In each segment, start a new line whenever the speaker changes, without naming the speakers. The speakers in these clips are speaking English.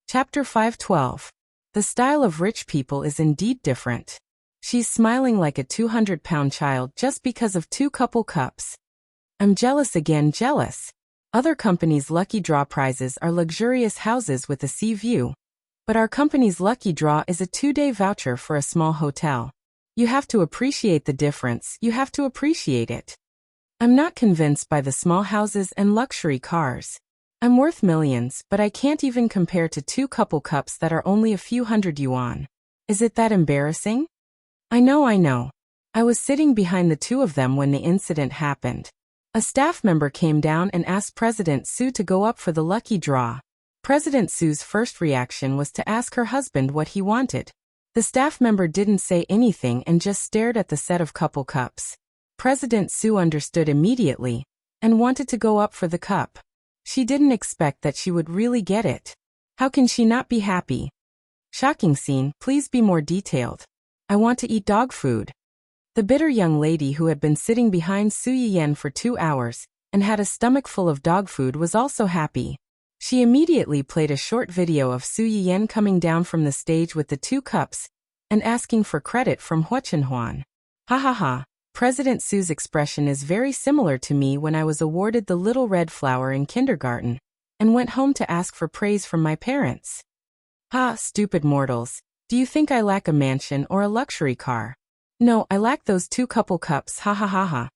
Chapter 512. The style of rich people is indeed different. She's smiling like a 200-pound child just because of 2 couple cups. I'm jealous again, jealous. Other companies' lucky draw prizes are luxurious houses with a sea view. But our company's lucky draw is a 2-day voucher for a small hotel. You have to appreciate the difference, you have to appreciate it. I'm not convinced by the small houses and luxury cars. I'm worth millions, but I can't even compare to 2 couple cups that are only a few hundred yuan. Is it that embarrassing? I know. I was sitting behind the 2 of them when the incident happened. A staff member came down and asked President Su to go up for the lucky draw. President Su's first reaction was to ask her husband what he wanted. The staff member didn't say anything and just stared at the set of couple cups. President Su understood immediately and wanted to go up for the cup. She didn't expect that she would really get it. How can she not be happy? Shocking scene, please be more detailed. I want to eat dog food. The bitter young lady who had been sitting behind Su Yiyan for 2 hours and had a stomach full of dog food was also happy. She immediately played a short video of Su Yiyan coming down from the stage with the 2 cups and asking for credit from Huachenhuan. Ha ha ha. President Su's expression is very similar to me when I was awarded the little red flower in kindergarten and went home to ask for praise from my parents. Ha, stupid mortals. Do you think I lack a mansion or a luxury car? No, I lack those 2 couple cups, ha ha ha ha.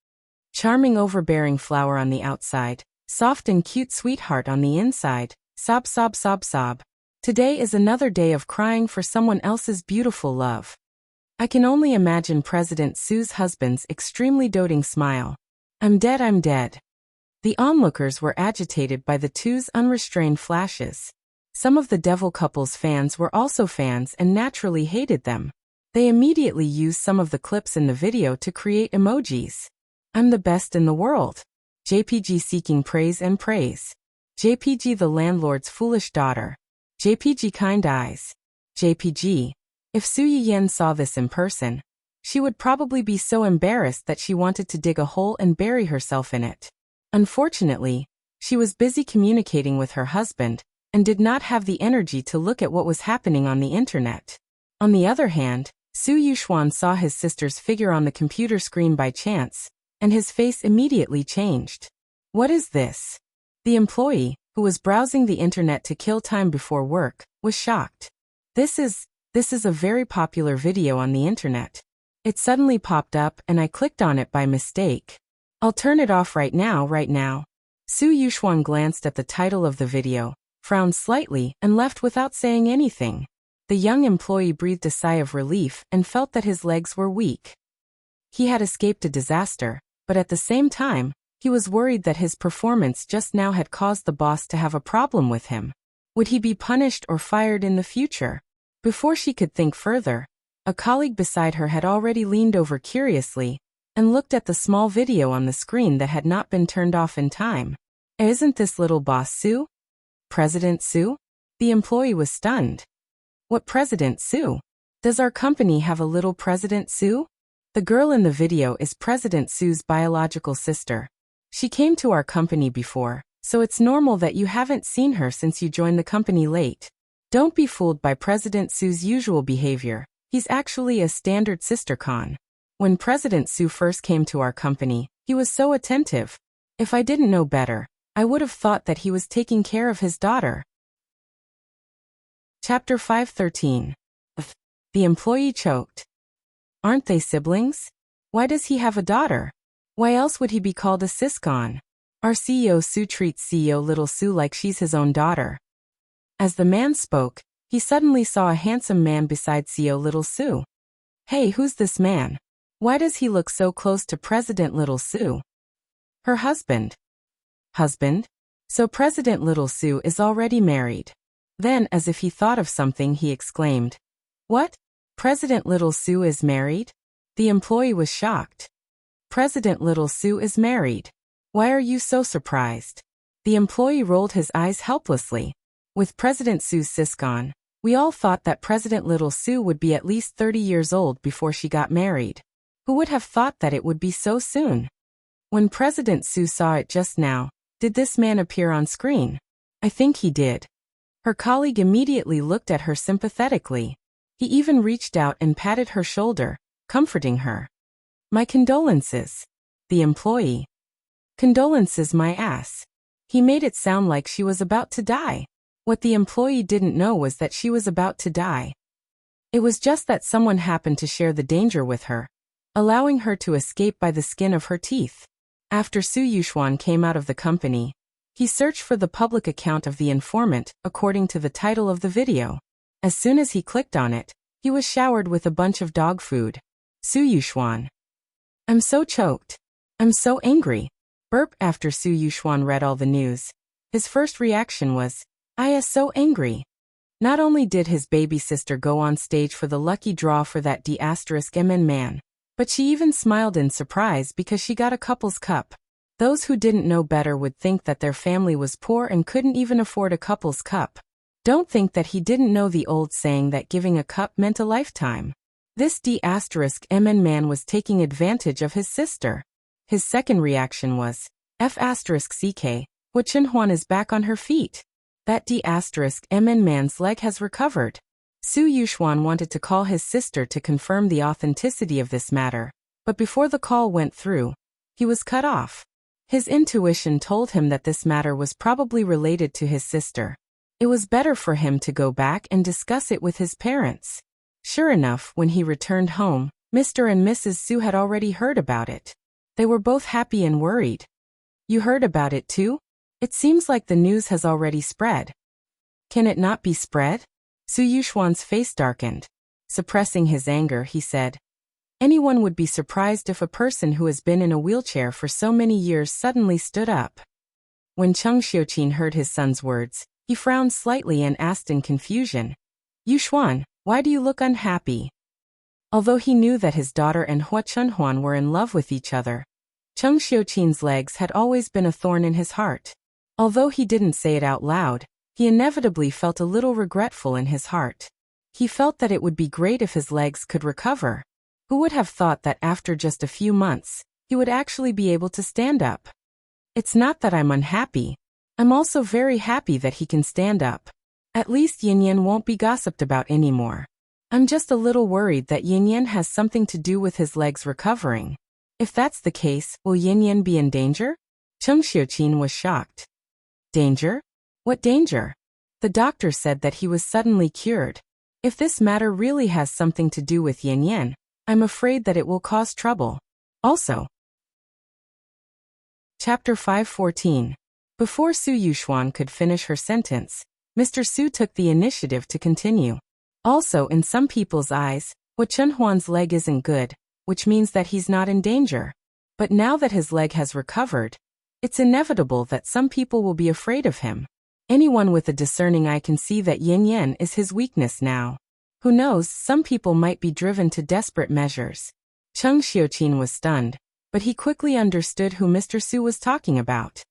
Charming overbearing flower on the outside, soft and cute sweetheart on the inside, sob sob sob sob. Today is another day of crying for someone else's beautiful love. I can only imagine President Su's husband's extremely doting smile. I'm dead, I'm dead. The onlookers were agitated by the 2's unrestrained flashes. Some of the devil couple's fans were also fans and naturally hated them. They immediately used some of the clips in the video to create emojis. I'm the best in the world. JPG seeking praise and praise. JPG the landlord's foolish daughter. JPG kind eyes. JPG. If Su Yiyan saw this in person, she would probably be so embarrassed that she wanted to dig a hole and bury herself in it. Unfortunately, she was busy communicating with her husband and did not have the energy to look at what was happening on the internet. On the other hand, Su Yuxuan saw his sister's figure on the computer screen by chance, and his face immediately changed. What is this? The employee, who was browsing the internet to kill time before work, was shocked. This is a very popular video on the internet. It suddenly popped up and I clicked on it by mistake. I'll turn it off right now. Su Yuxuan glanced at the title of the video, frowned slightly, and left without saying anything. The young employee breathed a sigh of relief and felt that his legs were weak. He had escaped a disaster, but at the same time, he was worried that his performance just now had caused the boss to have a problem with him. Would he be punished or fired in the future? Before she could think further, a colleague beside her had already leaned over curiously and looked at the small video on the screen that had not been turned off in time. Isn't this little boss Su? President Su? The employee was stunned. What President Su? Does our company have a little President Su? The girl in the video is President Su's biological sister. She came to our company before, so it's normal that you haven't seen her since you joined the company late. Don't be fooled by President Su's usual behavior. He's actually a standard sister con. When President Su first came to our company, he was so attentive. If I didn't know better, I would have thought that he was taking care of his daughter. Chapter 513. The employee choked. Aren't they siblings? Why does he have a daughter? Why else would he be called a siscon? Our CEO Su treats CEO Little Su like she's his own daughter. As the man spoke, he suddenly saw a handsome man beside CEO Little Su. Hey, who's this man? Why does he look so close to President Little Su? Her husband. Husband? So President Little Su is already married. Then, as if he thought of something, he exclaimed, What? President Little Su is married? The employee was shocked. President Little Su is married. Why are you so surprised? The employee rolled his eyes helplessly. With President Su's siscon, we all thought that President Little Su would be at least 30 years old before she got married. Who would have thought that it would be so soon? When President Su saw it just now, did this man appear on screen? I think he did. Her colleague immediately looked at her sympathetically. He even reached out and patted her shoulder, comforting her. My condolences. The employee. Condolences my ass. He made it sound like she was about to die. What the employee didn't know was that she was about to die. It was just that someone happened to share the danger with her, allowing her to escape by the skin of her teeth. After Su Yuxuan came out of the company, he searched for the public account of the informant, according to the title of the video. As soon as he clicked on it, he was showered with a bunch of dog food. Su Yuxuan. I'm so choked. I'm so angry. Burp. After Su Yuxuan read all the news, his first reaction was, I am so angry. Not only did his baby sister go on stage for the lucky draw for that D*MN man, but she even smiled in surprise because she got a couple's cup. Those who didn't know better would think that their family was poor and couldn't even afford a couple's cup. Don't think that he didn't know the old saying that giving a cup meant a lifetime. This D*MN man was taking advantage of his sister. His second reaction was, F*CK, Hua Chenhuan is back on her feet. That D*MN man's leg has recovered. Su Yuxuan wanted to call his sister to confirm the authenticity of this matter, but before the call went through, he was cut off. His intuition told him that this matter was probably related to his sister. It was better for him to go back and discuss it with his parents. Sure enough, when he returned home, Mr. and Mrs. Su had already heard about it. They were both happy and worried. You heard about it too? It seems like the news has already spread. Can it not be spread? Su Yuxuan's face darkened. Suppressing his anger, he said, anyone would be surprised if a person who has been in a wheelchair for so many years suddenly stood up. When Cheng Xiuqin heard his son's words, he frowned slightly and asked in confusion, Yuxuan, why do you look unhappy? Although he knew that his daughter and Hua Chenhuan were in love with each other, Cheng Xiuqin's legs had always been a thorn in his heart. Although he didn't say it out loud, he inevitably felt a little regretful in his heart. He felt that it would be great if his legs could recover. Who would have thought that after just a few months, he would actually be able to stand up? It's not that I'm unhappy. I'm also very happy that he can stand up. At least Yin Yan won't be gossiped about anymore. I'm just a little worried that Yin Yan has something to do with his legs recovering. If that's the case, will Yin Yan be in danger? Cheng Xiuqin was shocked. Danger? What danger? The doctor said that he was suddenly cured. If this matter really has something to do with Yin Yan, I'm afraid that it will cause trouble. Also, Chapter 514. Before Su Yuxuan could finish her sentence, Mr. Su took the initiative to continue. Also, in some people's eyes, Hua Chenhuan's leg isn't good, which means that he's not in danger. But now that his leg has recovered, it's inevitable that some people will be afraid of him. Anyone with a discerning eye can see that Yin Yan is his weakness now. Who knows, some people might be driven to desperate measures. Cheng Xiuqin was stunned, but he quickly understood who Mr. Su was talking about.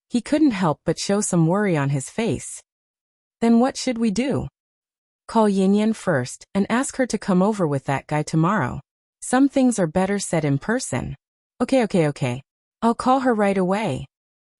He couldn't help but show some worry on his face. Then what should we do? Call Yin Yan first and ask her to come over with that guy tomorrow. Some things are better said in person. Okay. I'll call her right away.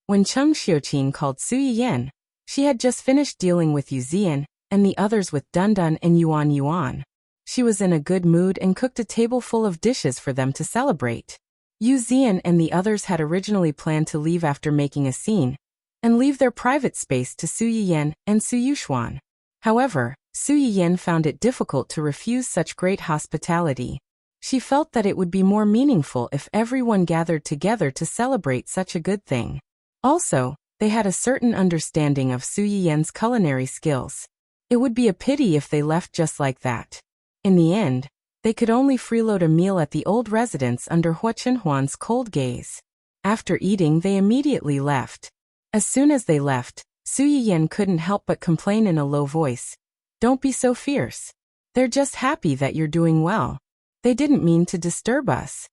When Cheng Xiuqin called Su Yiyan, she had just finished dealing with Yu Zian and the others with Dun Dun and Yuan. She was in a good mood and cooked a table full of dishes for them to celebrate. Yu Zian and the others had originally planned to leave after making a scene and leave their private space to Su Yiyan and Su Yuxuan. However, Su Yiyan found it difficult to refuse such great hospitality. She felt that it would be more meaningful if everyone gathered together to celebrate such a good thing. Also, they had a certain understanding of Su Yiyan's culinary skills. It would be a pity if they left just like that. In the end, they could only freeload a meal at the old residence under Hua Chenhuan's cold gaze. After eating, they immediately left. As soon as they left, Su Yiyan couldn't help but complain in a low voice. Don't be so fierce. They're just happy that you're doing well. They didn't mean to disturb us.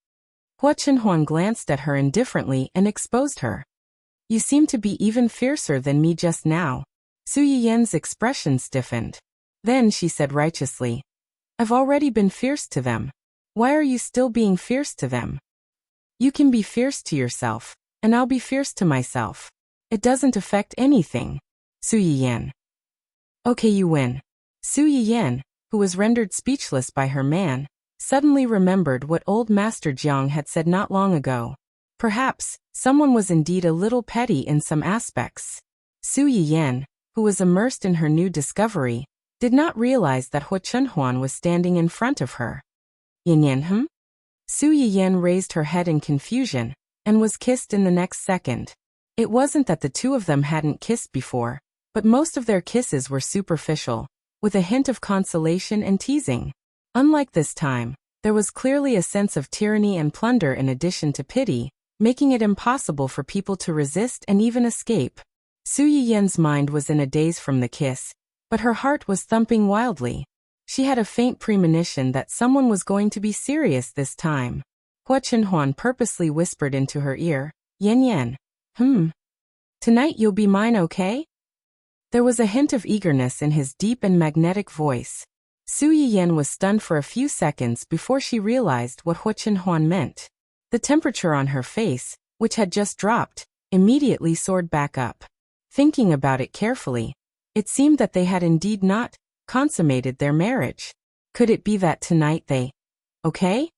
Hua Chenhuan glanced at her indifferently and exposed her. You seem to be even fiercer than me just now. Su Yiyan's expression stiffened. Then she said righteously, I've already been fierce to them. Why are you still being fierce to them? You can be fierce to yourself, and I'll be fierce to myself. It doesn't affect anything. Su Yiyan. Okay, you win. Su Yiyan, who was rendered speechless by her man, suddenly remembered what old Master Jiang had said not long ago. Perhaps, someone was indeed a little petty in some aspects. Su Yiyan, who was immersed in her new discovery, did not realize that Hu Chunhuan was standing in front of her. Yan? Su Yiyan raised her head in confusion, and was kissed in the next second. It wasn't that the two of them hadn't kissed before, but most of their kisses were superficial, with a hint of consolation and teasing. Unlike this time, there was clearly a sense of tyranny and plunder in addition to pity, making it impossible for people to resist and even escape. Su Yiyan's mind was in a daze from the kiss, but her heart was thumping wildly. She had a faint premonition that someone was going to be serious this time. Hu Chunhuan purposely whispered into her ear, Yan. Tonight you'll be mine, okay? There was a hint of eagerness in his deep and magnetic voice. Su Yiyan was stunned for a few seconds before she realized what Hu Chunhuan meant. The temperature on her face, which had just dropped, immediately soared back up. Thinking about it carefully, it seemed that they had indeed not consummated their marriage. Could it be that tonight they... Okay?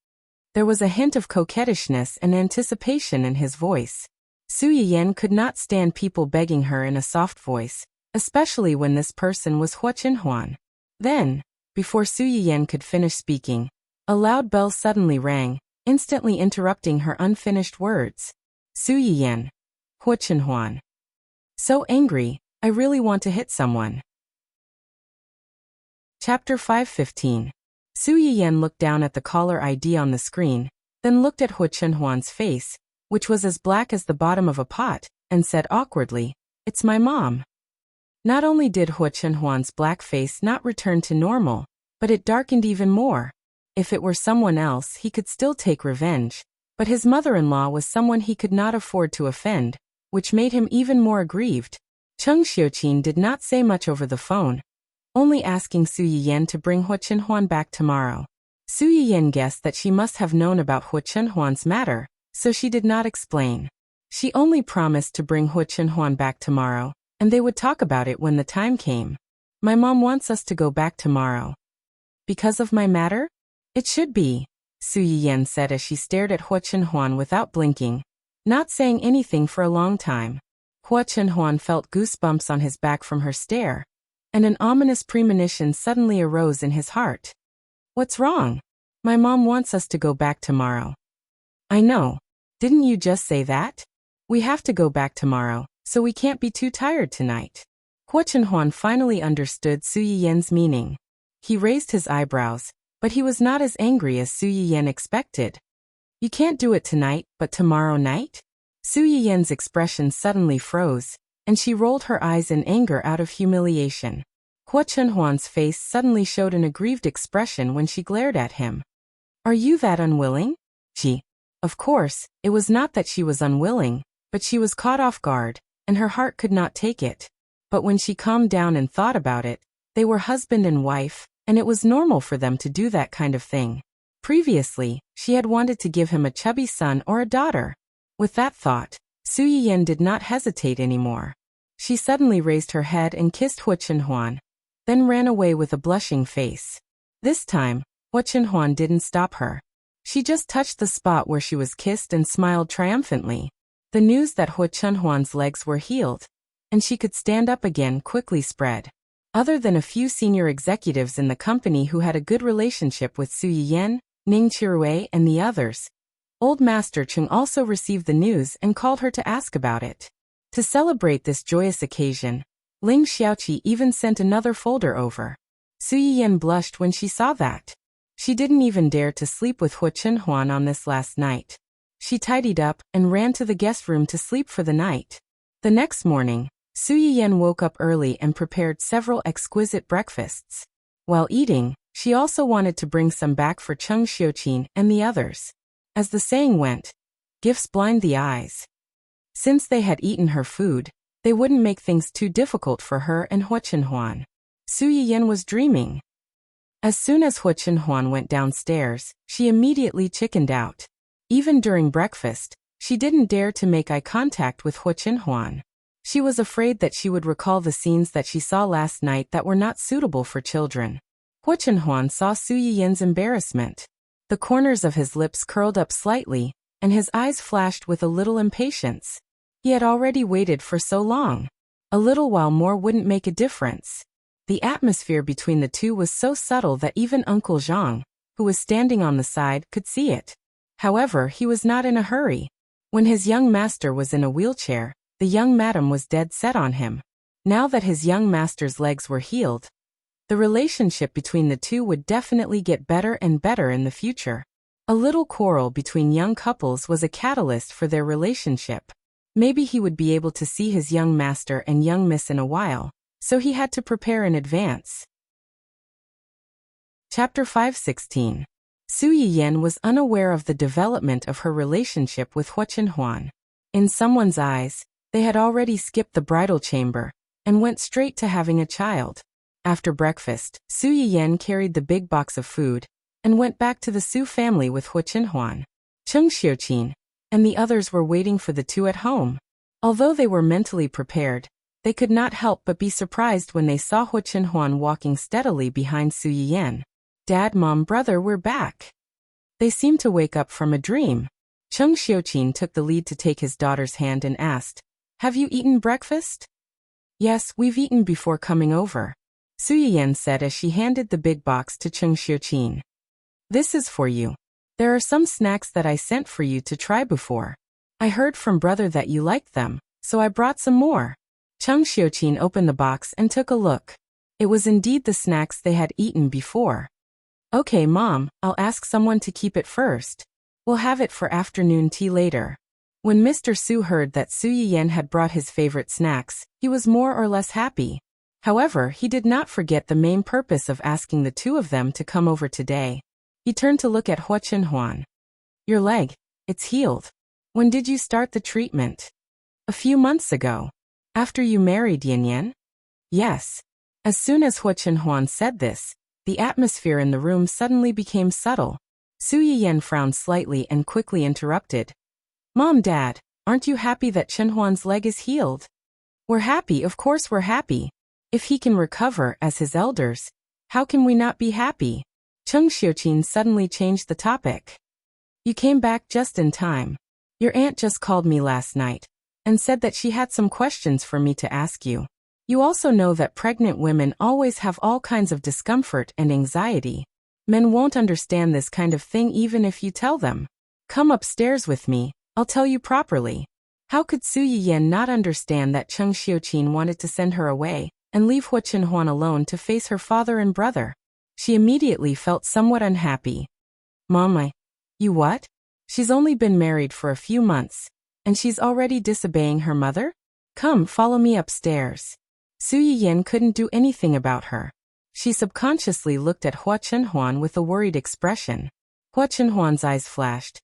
There was a hint of coquettishness and anticipation in his voice. Su Yiyan could not stand people begging her in a soft voice, especially when this person was Hu Chunhuan. Then, before Su Yiyan could finish speaking, a loud bell suddenly rang, instantly interrupting her unfinished words. Su Yiyan. Hu Chunhuan. So angry, I really want to hit someone. Chapter 5:15. Su Yiyan looked down at the caller ID on the screen, then looked at Hu Chunhuan's face, which was as black as the bottom of a pot, and said awkwardly, It's my mom. Not only did Hu Chunhuan's black face not return to normal, but it darkened even more. If it were someone else, he could still take revenge, but his mother-in-law was someone he could not afford to offend, which made him even more aggrieved. Cheng Xiuqin did not say much over the phone, only asking Su Yiyan to bring Hu Chunhuan back tomorrow. Su Yiyan guessed that she must have known about Hu Chunhuan's matter, so she did not explain. She only promised to bring Hu Chunhuan back tomorrow, and they would talk about it when the time came. My mom wants us to go back tomorrow. Because of my matter? It should be, Su Yiyan said as she stared at Hu Chunhuan without blinking, not saying anything for a long time. Hu Chunhuan felt goosebumps on his back from her stare, and an ominous premonition suddenly arose in his heart. What's wrong? My mom wants us to go back tomorrow. I know. Didn't you just say that? We have to go back tomorrow, so we can't be too tired tonight. Hu Chunhuan finally understood Su Yiyan's meaning. He raised his eyebrows, but he was not as angry as Su Yiyan expected. You can't do it tonight, but tomorrow night? Su Yiyan's expression suddenly froze, and she rolled her eyes in anger out of humiliation. Hu Chunhuan's face suddenly showed an aggrieved expression when she glared at him. Are you that unwilling? Of course, it was not that she was unwilling, but she was caught off guard, and her heart could not take it. But when she calmed down and thought about it, they were husband and wife, and it was normal for them to do that kind of thing. Previously, she had wanted to give him a chubby son or a daughter. With that thought, Su Yiyan did not hesitate anymore. She suddenly raised her head and kissed Hu Chunhuan, then ran away with a blushing face. This time, Hu Chunhuan didn't stop her. She just touched the spot where she was kissed and smiled triumphantly. The news that Hu Chunhuan's legs were healed, and she could stand up again, quickly spread. Other than a few senior executives in the company who had a good relationship with Su Yiyan, Ning Chirui, and the others, Old Master Chung also received the news and called her to ask about it. To celebrate this joyous occasion, Ling Xiaoqi even sent another folder over. Su Yiyan blushed when she saw that. She didn't even dare to sleep with Hu Chunhuan on this last night. She tidied up and ran to the guest room to sleep for the night. The next morning, Su Yiyan woke up early and prepared several exquisite breakfasts. While eating, she also wanted to bring some back for Cheng Xiuqin and the others. As the saying went, gifts blind the eyes. Since they had eaten her food, they wouldn't make things too difficult for her and Hu Chunhuan. Su Yiyan was dreaming. As soon as Hu Chunhuan went downstairs, she immediately chickened out. Even during breakfast, she didn't dare to make eye contact with Hu Chunhuan. She was afraid that she would recall the scenes that she saw last night that were not suitable for children. Hua Chenhuan saw Su Yiyan's embarrassment. The corners of his lips curled up slightly, and his eyes flashed with a little impatience. He had already waited for so long. A little while more wouldn't make a difference. The atmosphere between the two was so subtle that even Uncle Zhang, who was standing on the side, could see it. However, he was not in a hurry. When his young master was in a wheelchair, the young madam was dead set on him. Now that his young master's legs were healed, the relationship between the two would definitely get better and better in the future. A little quarrel between young couples was a catalyst for their relationship. Maybe he would be able to see his young master and young miss in a while, so he had to prepare in advance. Chapter 516. Su Yiyan was unaware of the development of her relationship with Hua Chenhuan. In someone's eyes, they had already skipped the bridal chamber and went straight to having a child. After breakfast, Su Yiyan carried the big box of food and went back to the Su family with Hua Chenhuan. Cheng Xiuqin and the others were waiting for the two at home. Although they were mentally prepared, they could not help but be surprised when they saw Hua Chenhuan walking steadily behind Su Yiyan. Dad, Mom, brother, we're back. They seemed to wake up from a dream. Cheng Xiuqin took the lead to take his daughter's hand and asked, "Have you eaten breakfast?" "Yes, we've eaten before coming over," Su Yiyan said as she handed the big box to Cheng Xiuqin. "This is for you. There are some snacks that I sent for you to try before. I heard from brother that you liked them, so I brought some more." Cheng Xiuqin opened the box and took a look. It was indeed the snacks they had eaten before. "Okay, Mom, I'll ask someone to keep it first. We'll have it for afternoon tea later." When Mr. Su heard that Su Yiyan had brought his favorite snacks, he was more or less happy. However, he did not forget the main purpose of asking the two of them to come over today. He turned to look at Hua Chenhuan. "Your leg, it's healed. When did you start the treatment?" "A few months ago. After you married Yanyan?" "Yes." As soon as Hua Chenhuan said this, the atmosphere in the room suddenly became subtle. Su Yiyan frowned slightly and quickly interrupted. "Mom, Dad, aren't you happy that Chenhuan's leg is healed?" "We're happy, of course we're happy. If he can recover as his elders, how can we not be happy?" Cheng Xiuqin suddenly changed the topic. "You came back just in time. Your aunt just called me last night and said that she had some questions for me to ask you. You also know that pregnant women always have all kinds of discomfort and anxiety. Men won't understand this kind of thing even if you tell them. Come upstairs with me, I'll tell you properly." How could Su Yiyan not understand that Cheng Xiuqin wanted to send her away and leave Hua Chenhuan alone to face her father and brother? She immediately felt somewhat unhappy. "Mom, you what? She's only been married for a few months, and she's already disobeying her mother? Come, follow me upstairs." Su Yiyan couldn't do anything about her. She subconsciously looked at Hua Chenhuan with a worried expression. Hua Chenhuan's eyes flashed.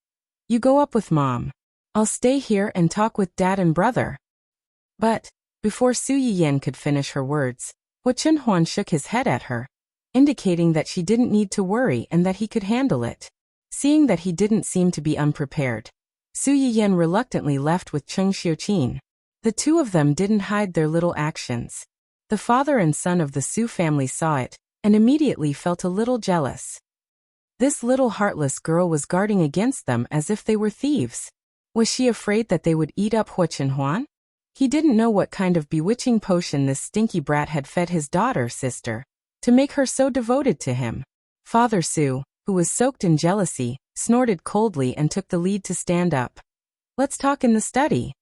"You go up with Mom. I'll stay here and talk with Dad and brother." But, before Su Yiyan could finish her words, Hua Chenhuan shook his head at her, indicating that she didn't need to worry and that he could handle it. Seeing that he didn't seem to be unprepared, Su Yiyan reluctantly left with Cheng Xiuqin. The two of them didn't hide their little actions. The father and son of the Su family saw it, and immediately felt a little jealous. This little heartless girl was guarding against them as if they were thieves. Was she afraid that they would eat up Hua Chenhuan? He didn't know what kind of bewitching potion this stinky brat had fed his daughter-sister to make her so devoted to him. Father Su, who was soaked in jealousy, snorted coldly and took the lead to stand up. "Let's talk in the study."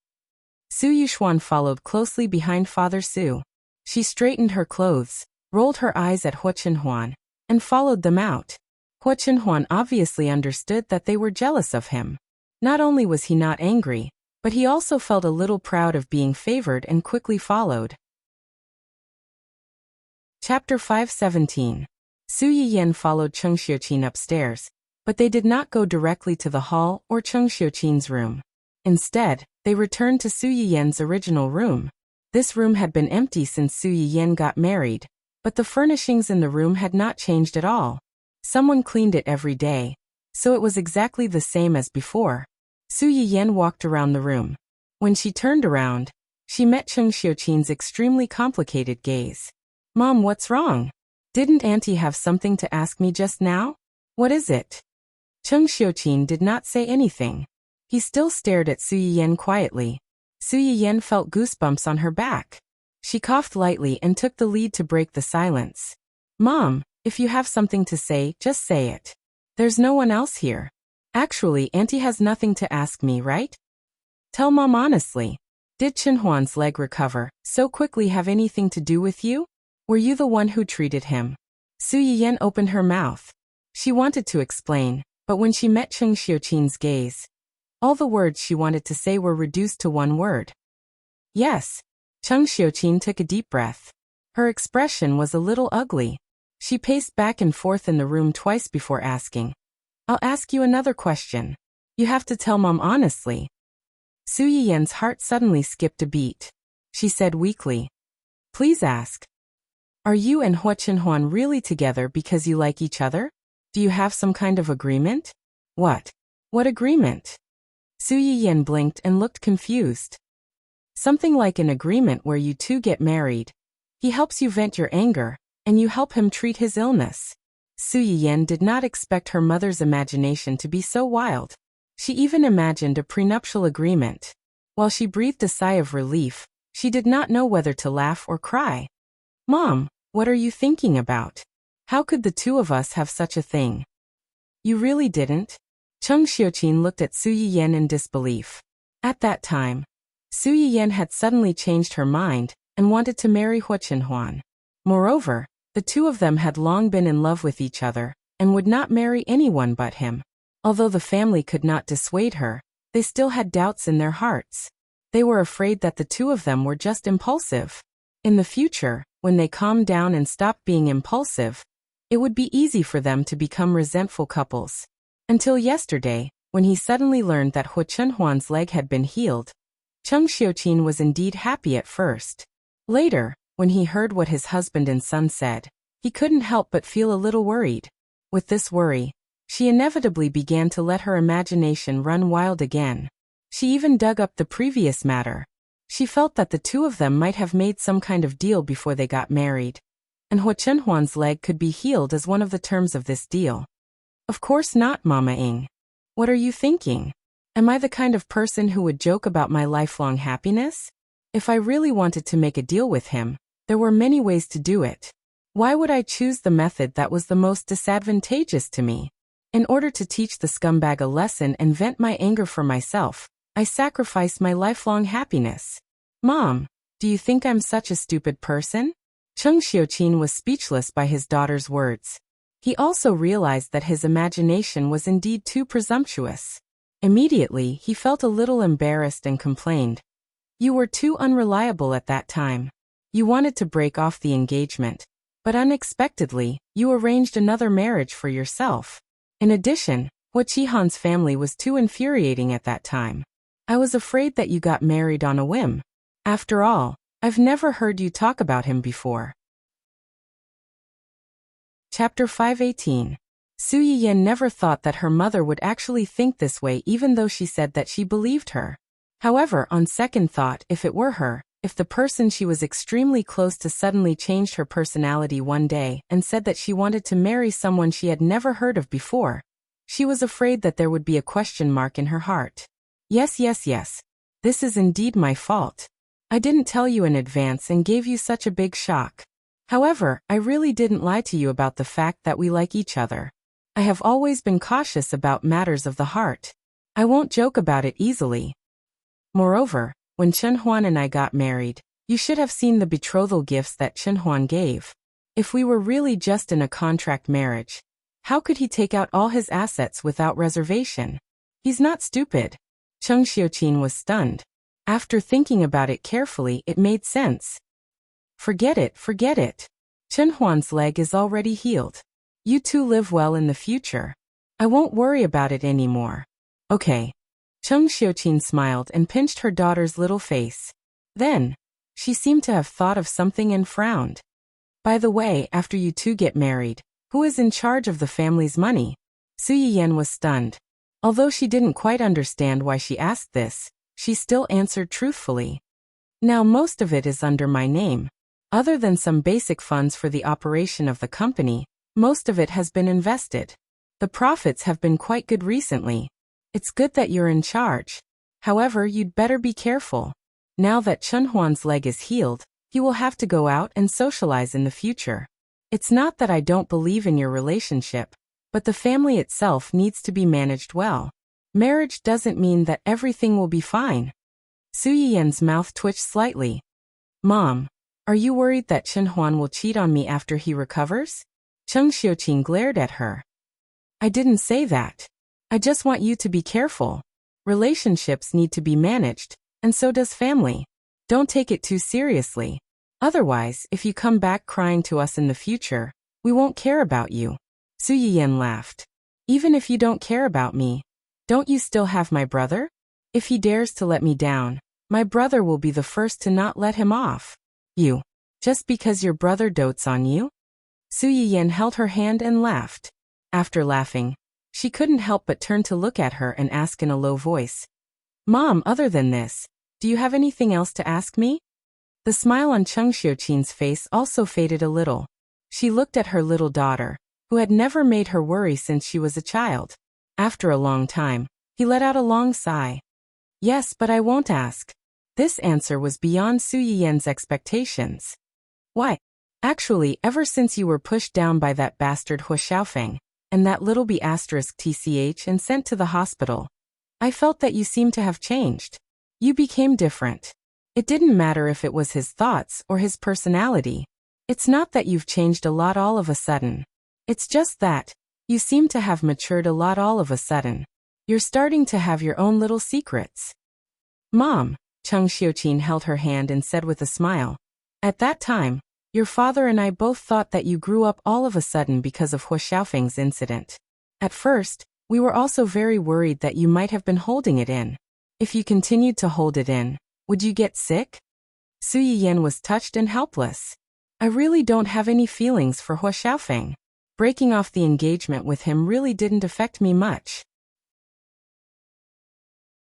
Su Yuxuan followed closely behind Father Su. She straightened her clothes, rolled her eyes at Hua Chenhuan, and followed them out. Hua Chenhuan obviously understood that they were jealous of him. Not only was he not angry, but he also felt a little proud of being favored and quickly followed. Chapter 517. Su Yiyan followed Cheng Xiuqin upstairs, but they did not go directly to the hall or Cheng Xiuqin's room. Instead, they returned to Su Yiyan's original room. This room had been empty since Su Yiyan got married, but the furnishings in the room had not changed at all. Someone cleaned it every day, so it was exactly the same as before. Su Yiyan walked around the room. When she turned around, She met Cheng Xiuqin's extremely complicated gaze. Mom, what's wrong? Didn't Auntie have something to ask me just now? What is it? Cheng Xiuqin did not say anything. He still stared at Su Yiyan quietly. Su Yiyan felt goosebumps on her back. She coughed lightly and took the lead to break the silence. Mom, if you have something to say, just say it. There's no one else here. Actually, Auntie has nothing to ask me, right? Tell Mom honestly. Did Chenhuan's leg recover so quickly have anything to do with you? Were you the one who treated him? Su Yiyan opened her mouth. She wanted to explain, but when she met Cheng Xiuqin's gaze, all the words she wanted to say were reduced to one word. Yes. Cheng Xiuqin took a deep breath. Her expression was a little ugly. She paced back and forth in the room twice before asking, I'll ask you another question. You have to tell Mom honestly. Su Yiyan's heart suddenly skipped a beat. She said weakly, Please ask. Are you and Hua Chenhuan really together because you like each other? Do you have some kind of agreement? What? What agreement? Su Yiyan blinked and looked confused. Something like an agreement where you two get married. He helps you vent your anger, and you help him treat his illness. Su Yiyan did not expect her mother's imagination to be so wild. She even imagined a prenuptial agreement. While she breathed a sigh of relief, she did not know whether to laugh or cry. Mom, what are you thinking about? How could the two of us have such a thing? You really didn't? Cheng Xiuqin looked at Su Yiyan in disbelief. At that time, Su Yiyan had suddenly changed her mind and wanted to marry Hua Chenhuan. Moreover, the two of them had long been in love with each other and would not marry anyone but him. Although the family could not dissuade her, they still had doubts in their hearts. They were afraid that the two of them were just impulsive. In the future, when they calmed down and stopped being impulsive, it would be easy for them to become resentful couples. Until yesterday, when he suddenly learned that Hua Chenhuan's leg had been healed, Cheng Xiuqin was indeed happy at first. Later, when he heard what his husband and son said, he couldn't help but feel a little worried. With this worry, she inevitably began to let her imagination run wild again. She even dug up the previous matter. She felt that the two of them might have made some kind of deal before they got married, and Hua Chenhuan's leg could be healed as one of the terms of this deal. Of course not, Mama Ing. What are you thinking? Am I the kind of person who would joke about my lifelong happiness? If I really wanted to make a deal with him, there were many ways to do it. Why would I choose the method that was the most disadvantageous to me? In order to teach the scumbag a lesson and vent my anger for myself, I sacrificed my lifelong happiness. Mom, do you think I'm such a stupid person? Cheng Xiuqin was speechless by his daughter's words. He also realized that his imagination was indeed too presumptuous. Immediately, he felt a little embarrassed and complained. You were too unreliable at that time. You wanted to break off the engagement, but unexpectedly, you arranged another marriage for yourself. In addition, Hua Qihan's family was too infuriating at that time. I was afraid that you got married on a whim. After all, I've never heard you talk about him before. Chapter 518. Su Yiyan never thought that her mother would actually think this way, even though she said that she believed her. However, on second thought, if it were her, if the person she was extremely close to suddenly changed her personality one day and said that she wanted to marry someone she had never heard of before, she was afraid that there would be a question mark in her heart. Yes. This is indeed my fault. I didn't tell you in advance and gave you such a big shock. However, I really didn't lie to you about the fact that we like each other. I have always been cautious about matters of the heart. I won't joke about it easily. Moreover, when Chenhuan and I got married, you should have seen the betrothal gifts that Chenhuan gave. If we were really just in a contract marriage, how could he take out all his assets without reservation? He's not stupid. Cheng Xiuqin was stunned. After thinking about it carefully, it made sense. Forget it. Chenhuan's leg is already healed. You two live well in the future. I won't worry about it anymore. Okay. Cheng Xiuqin smiled and pinched her daughter's little face. Then, she seemed to have thought of something and frowned. By the way, after you two get married, who is in charge of the family's money? Su Yiyan was stunned. Although she didn't quite understand why she asked this, she still answered truthfully. Now most of it is under my name. Other than some basic funds for the operation of the company, most of it has been invested. The profits have been quite good recently. It's good that you're in charge. However, you'd better be careful. Now that Chunhuan's leg is healed, he will have to go out and socialize in the future. It's not that I don't believe in your relationship, but the family itself needs to be managed well. Marriage doesn't mean that everything will be fine. Su Yiyan's mouth twitched slightly. Mom, are you worried that Chunhuan will cheat on me after he recovers? Cheng Xiuqin glared at her. I didn't say that. I just want you to be careful. Relationships need to be managed, and so does family. Don't take it too seriously. Otherwise, if you come back crying to us in the future, we won't care about you. Su Yiyan laughed. Even if you don't care about me, don't you still have my brother? If he dares to let me down, my brother will be the first to not let him off. You. Just because your brother dotes on you? Su Yiyan held her hand and laughed. After laughing, she couldn't help but turn to look at her and ask in a low voice. Mom, other than this, do you have anything else to ask me? The smile on Cheng Xiuqin's face also faded a little. She looked at her little daughter, who had never made her worry since she was a child. After a long time, he let out a long sigh. Yes, but I won't ask. This answer was beyond Su Yiyan's expectations. Why? Actually, ever since you were pushed down by that bastard Hu Xiaofeng, and that little B***TCH and sent to the hospital, I felt that you seemed to have changed. You became different. It didn't matter if it was his thoughts or his personality. It's not that you've changed a lot all of a sudden. It's just that you seem to have matured a lot all of a sudden. You're starting to have your own little secrets. Mom, Cheng Xiuqin held her hand and said with a smile. At that time, your father and I both thought that you grew up all of a sudden because of Hu Xiaofeng's incident. At first, we were also very worried that you might have been holding it in. If you continued to hold it in, would you get sick? Su Yiyan was touched and helpless. I really don't have any feelings for Hu Xiaofeng. Breaking off the engagement with him really didn't affect me much.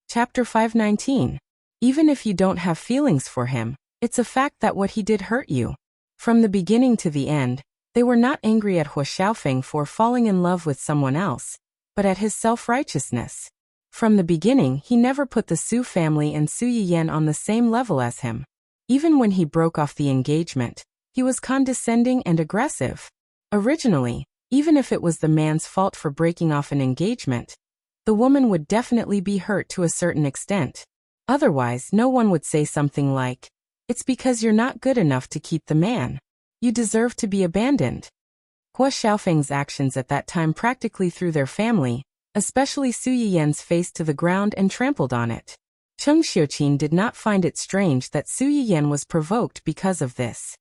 Chapter 519. Even if you don't have feelings for him, it's a fact that what he did hurt you. From the beginning to the end, they were not angry at Hu Xiaofeng for falling in love with someone else, but at his self-righteousness. From the beginning, he never put the Su family and Su Yiyan on the same level as him. Even when he broke off the engagement, he was condescending and aggressive. Originally, even if it was the man's fault for breaking off an engagement, the woman would definitely be hurt to a certain extent. Otherwise, no one would say something like, "It's because you're not good enough to keep the man. You deserve to be abandoned." Hu Xiaofeng's actions at that time practically threw their family, especially Su Yiyan's, face to the ground and trampled on it. Cheng Xiuqin did not find it strange that Su Yiyan was provoked because of this.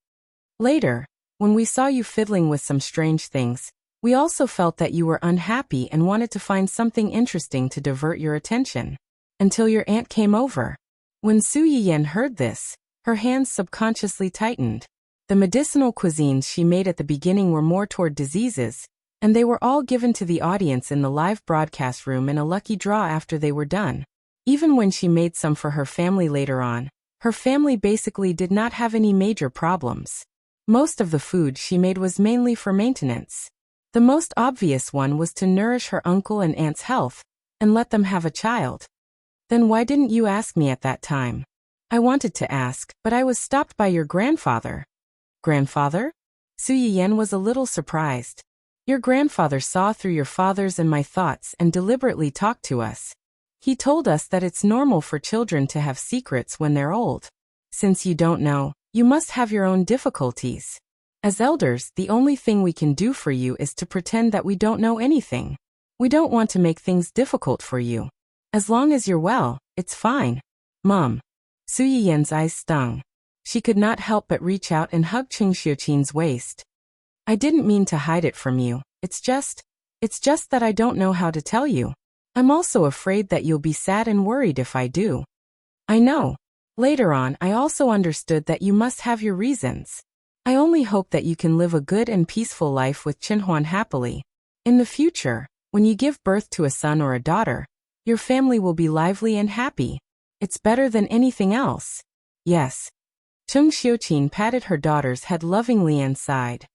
Later, when we saw you fiddling with some strange things, we also felt that you were unhappy and wanted to find something interesting to divert your attention. Until your aunt came over. When Su Yiyan heard this, her hands subconsciously tightened. The medicinal cuisines she made at the beginning were more toward diseases, and they were all given to the audience in the live broadcast room in a lucky draw after they were done. Even when she made some for her family later on, her family basically did not have any major problems. Most of the food she made was mainly for maintenance. The most obvious one was to nourish her uncle and aunt's health, and let them have a child. Then why didn't you ask me at that time? I wanted to ask, but I was stopped by your grandfather. Grandfather? Su Yiyan was a little surprised. Your grandfather saw through your father's and my thoughts and deliberately talked to us. He told us that it's normal for children to have secrets when they're old. Since you don't know, you must have your own difficulties. As elders, the only thing we can do for you is to pretend that we don't know anything. We don't want to make things difficult for you. As long as you're well, it's fine. Mom. Su Yiyan's eyes stung. She could not help but reach out and hug Cheng Xiuqin's waist. I didn't mean to hide it from you. It's just that I don't know how to tell you. I'm also afraid that you'll be sad and worried if I do. I know. Later on, I also understood that you must have your reasons. I only hope that you can live a good and peaceful life with Chunhuan happily. In the future, when you give birth to a son or a daughter, your family will be lively and happy. It's better than anything else. Yes. Chung Xiuqin patted her daughter's head lovingly and sighed.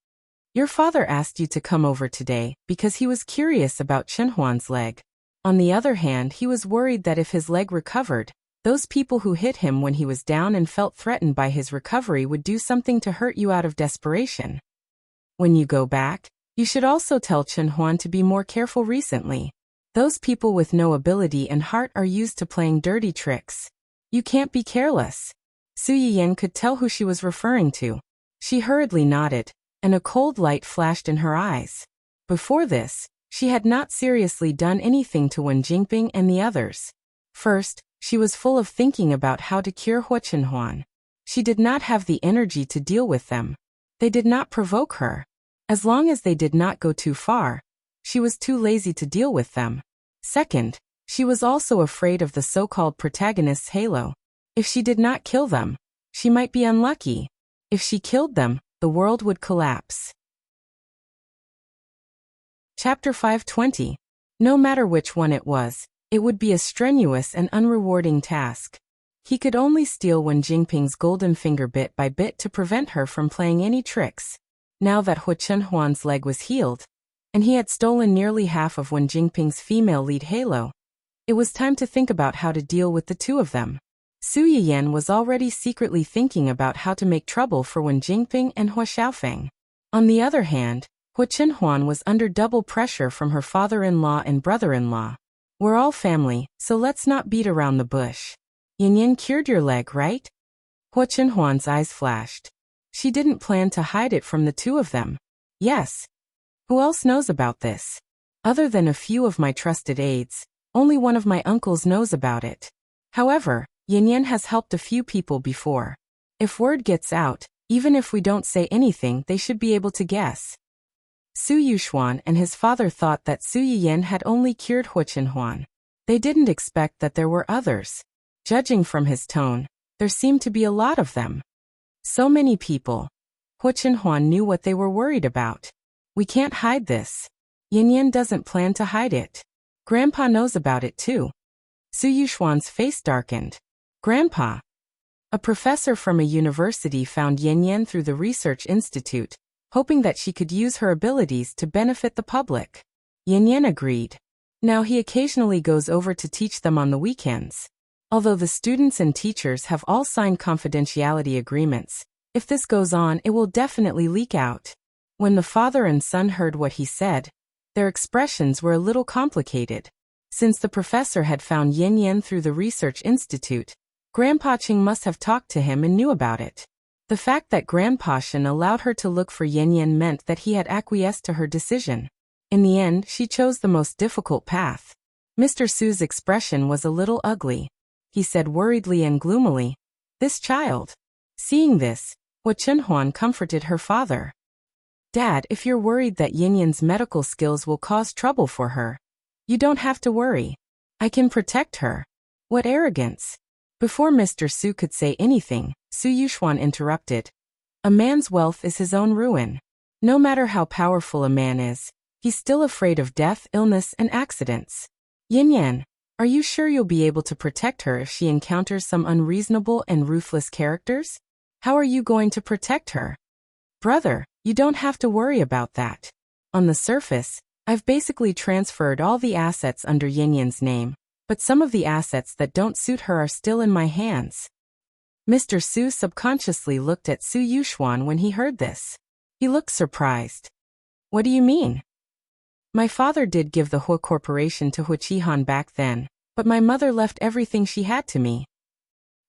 Your father asked you to come over today because he was curious about Chen Huan's leg. On the other hand, he was worried that if his leg recovered, those people who hit him when he was down and felt threatened by his recovery would do something to hurt you out of desperation. When you go back, you should also tell Chen Huan to be more careful recently. Those people with no ability and heart are used to playing dirty tricks. You can't be careless. Su Yiyan could tell who she was referring to. She hurriedly nodded, and a cold light flashed in her eyes. Before this, she had not seriously done anything to Wen Jingping and the others. First, she was full of thinking about how to cure Hua Chenhuan. She did not have the energy to deal with them. They did not provoke her. As long as they did not go too far, she was too lazy to deal with them. Second, she was also afraid of the so-called protagonist's halo. If she did not kill them, she might be unlucky. If she killed them, the world would collapse. Chapter 520. No matter which one it was, it would be a strenuous and unrewarding task. He could only steal Wen Jingping's golden finger bit by bit to prevent her from playing any tricks. Now that Hua Chenhuan's leg was healed, and he had stolen nearly half of Wen Jingping's female lead halo, it was time to think about how to deal with the two of them. Su Yiyan was already secretly thinking about how to make trouble for Wen Jingping and Hua Xiaofeng. On the other hand, Hua Chenhuan was under double pressure from her father-in-law and brother-in-law. We're all family, so let's not beat around the bush. Yin cured your leg, right? Hua Chenhuan's eyes flashed. She didn't plan to hide it from the two of them. Yes. Who else knows about this? Other than a few of my trusted aides, only one of my uncles knows about it. However, Yin has helped a few people before. If word gets out, even if we don't say anything, they should be able to guess. Su Yuxuan and his father thought that Su Yiyan had only cured Hua Chenhuan. They didn't expect that there were others. Judging from his tone, there seemed to be a lot of them. So many people. Hua Chenhuan knew what they were worried about. We can't hide this. Yin doesn't plan to hide it. Grandpa knows about it too. Su Yuxuan's face darkened. Grandpa. A professor from a university found Yin through the research institute, hoping that she could use her abilities to benefit the public. Yin agreed. Now he occasionally goes over to teach them on the weekends. Although the students and teachers have all signed confidentiality agreements, if this goes on, it will definitely leak out. When the father and son heard what he said, their expressions were a little complicated. Since the professor had found Yin through the research institute, Grandpa Ching must have talked to him and knew about it. The fact that Grandpa Shen allowed her to look for Yin meant that he had acquiesced to her decision. In the end, she chose the most difficult path. Mr. Su's expression was a little ugly. He said worriedly and gloomily, "This child." Seeing this, Hua Chenhuan comforted her father. "Dad, if you're worried that Yin's medical skills will cause trouble for her, you don't have to worry. I can protect her." What arrogance! Before Mr. Su could say anything, Su Yuxuan interrupted. "A man's wealth is his own ruin. No matter how powerful a man is, he's still afraid of death, illness, and accidents. Yin, are you sure you'll be able to protect her if she encounters some unreasonable and ruthless characters? How are you going to protect her?" "Brother, you don't have to worry about that. On the surface, I've basically transferred all the assets under Yin's name, but some of the assets that don't suit her are still in my hands." Mr. Su subconsciously looked at Su Yuxuan when he heard this. He looked surprised. "What do you mean?" "My father did give the Hua Corporation to Hua Qihan back then, but my mother left everything she had to me.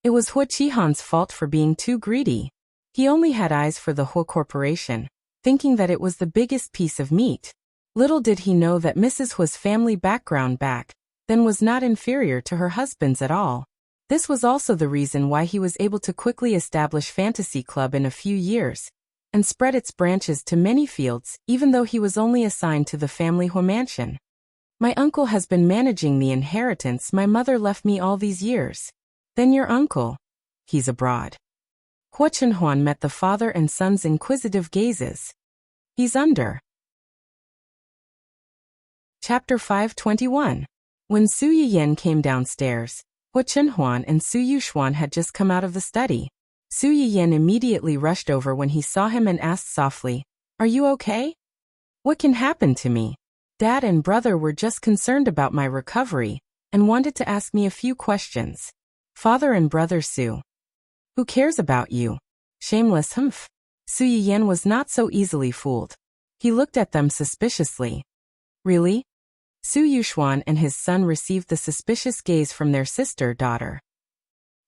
It was Hua Qihan's fault for being too greedy. He only had eyes for the Hua Corporation, thinking that it was the biggest piece of meat. Little did he know that Mrs. Hua's family background back then was not inferior to her husband's at all. This was also the reason why he was able to quickly establish Fantasy Club in a few years, and spread its branches to many fields, even though he was only assigned to the family Hua mansion. My uncle has been managing the inheritance my mother left me all these years." "Then your uncle? He's abroad." Hua Chenhuan met the father and son's inquisitive gazes. "He's under." Chapter 521. When Su Yiyan came downstairs, Hua Chenhuan and Su Yuxuan had just come out of the study. Su Yiyan immediately rushed over when he saw him and asked softly, "Are you okay? What can happen to me? Dad and brother were just concerned about my recovery and wanted to ask me a few questions. Father and brother Su. Who cares about you? Shameless humph." Su Yiyan was not so easily fooled. He looked at them suspiciously. Really? Su Yuxuan and his son received the suspicious gaze from their sister-daughter.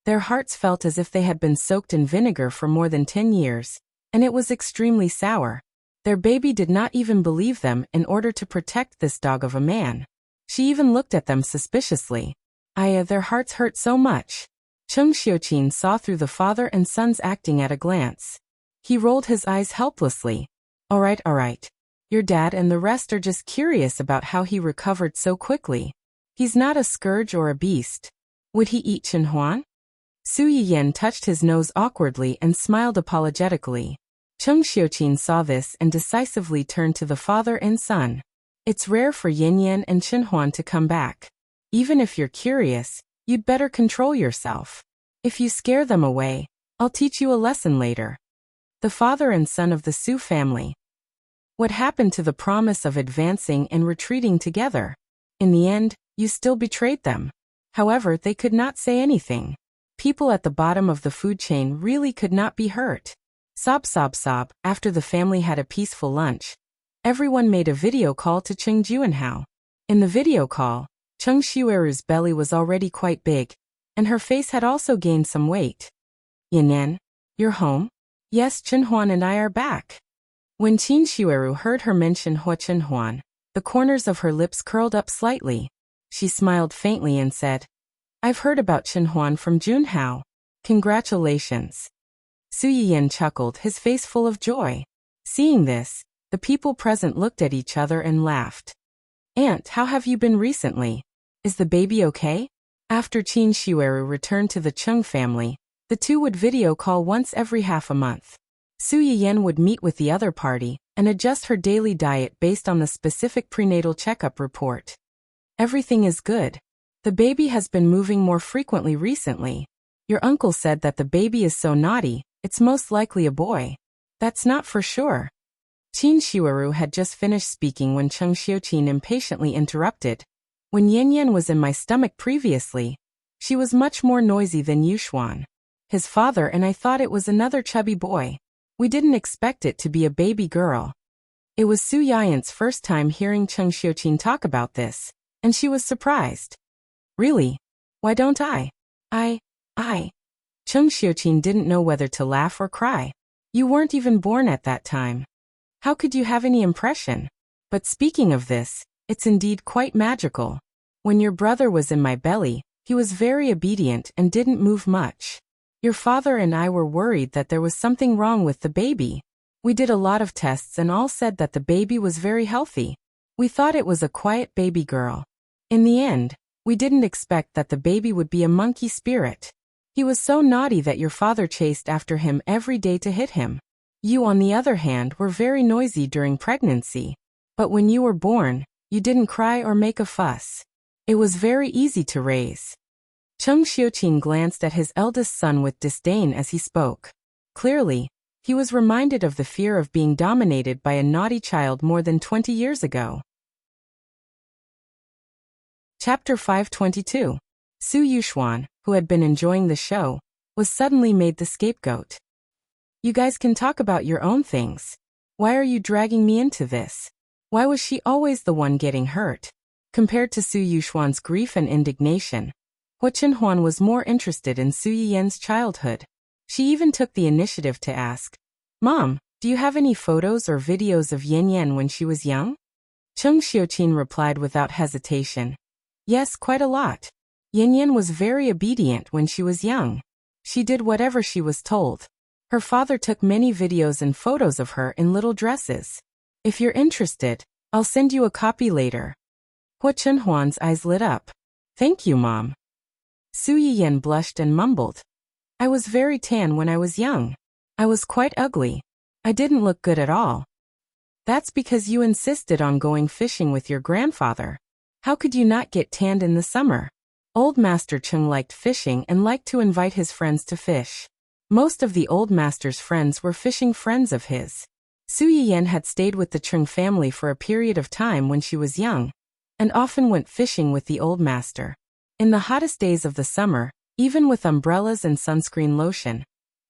Their hearts felt as if they had been soaked in vinegar for more than 10 years, and it was extremely sour. Their baby did not even believe them in order to protect this dog of a man. She even looked at them suspiciously. Their hearts hurt so much. Cheng Xiuqin saw through the father and son's acting at a glance. He rolled his eyes helplessly. All right. Your dad and the rest are just curious about how he recovered so quickly. He's not a scourge or a beast. Would he eat Chenhuan? Su Yiyan touched his nose awkwardly and smiled apologetically. Cheng Xiuqin saw this and decisively turned to the father and son. It's rare for Yanyan and Chenhuan to come back. Even if you're curious, you'd better control yourself. If you scare them away, I'll teach you a lesson later. The father and son of the Su family. What happened to the promise of advancing and retreating together? In the end, you still betrayed them. However, they could not say anything. People at the bottom of the food chain really could not be hurt. Sob. After the family had a peaceful lunch, everyone made a video call to Cheng Juanhao. In the video call, Cheng Xueru's belly was already quite big, and her face had also gained some weight. Yanyan, you're home? Yes, Chenhuan and I are back. When Qin Xueru heard her mention Hua Chenhuan, the corners of her lips curled up slightly. She smiled faintly and said, I've heard about Chenhuan from Junhao. Congratulations. Su Yiyan chuckled, his face full of joy. Seeing this, the people present looked at each other and laughed. Aunt, how have you been recently? Is the baby okay? After Qin Xueru returned to the Cheng family, the two would video call once every half a month. Su Yiyan would meet with the other party and adjust her daily diet based on the specific prenatal checkup report. Everything is good. The baby has been moving more frequently recently. Your uncle said that the baby is so naughty, it's most likely a boy. That's not for sure. Qin Xueru had just finished speaking when Cheng Xiuqin impatiently interrupted. When Yanyan was in my stomach previously, she was much more noisy than Yuxuan. His father and I thought it was another chubby boy. We didn't expect it to be a baby girl. It was Su Yiyan's first time hearing Cheng Xiuqin talk about this, and she was surprised. Really? Why don't I? Cheng Xiuqin didn't know whether to laugh or cry. You weren't even born at that time. How could you have any impression? But speaking of this, it's indeed quite magical. When your brother was in my belly, he was very obedient and didn't move much. Your father and I were worried that there was something wrong with the baby. We did a lot of tests and all said that the baby was very healthy. We thought it was a quiet baby girl. In the end, we didn't expect that the baby would be a monkey spirit. He was so naughty that your father chased after him every day to hit him. You, on the other hand, were very noisy during pregnancy. But when you were born, you didn't cry or make a fuss. It was very easy to raise. Cheng Xiuqin glanced at his eldest son with disdain as he spoke. Clearly, he was reminded of the fear of being dominated by a naughty child more than 20 years ago. Chapter 522. Su Yuxuan, who had been enjoying the show, was suddenly made the scapegoat. You guys can talk about your own things. Why are you dragging me into this? Why was she always the one getting hurt? Compared to Su Yuxuan's grief and indignation, Hua Chenhuan was more interested in Su Yiyan's childhood. She even took the initiative to ask, Mom, do you have any photos or videos of Yanyan when she was young? Cheng Xiuqin replied without hesitation. Yes, quite a lot. Yanyan was very obedient when she was young. She did whatever she was told. Her father took many videos and photos of her in little dresses. If you're interested, I'll send you a copy later. Hua Chenhuan's eyes lit up. Thank you, Mom. Su Yiyan blushed and mumbled. I was very tan when I was young. I was quite ugly. I didn't look good at all. That's because you insisted on going fishing with your grandfather. How could you not get tanned in the summer? Old Master Chung liked fishing and liked to invite his friends to fish. Most of the old master's friends were fishing friends of his. Su Yiyan had stayed with the Chung family for a period of time when she was young, and often went fishing with the old master. In the hottest days of the summer, even with umbrellas and sunscreen lotion,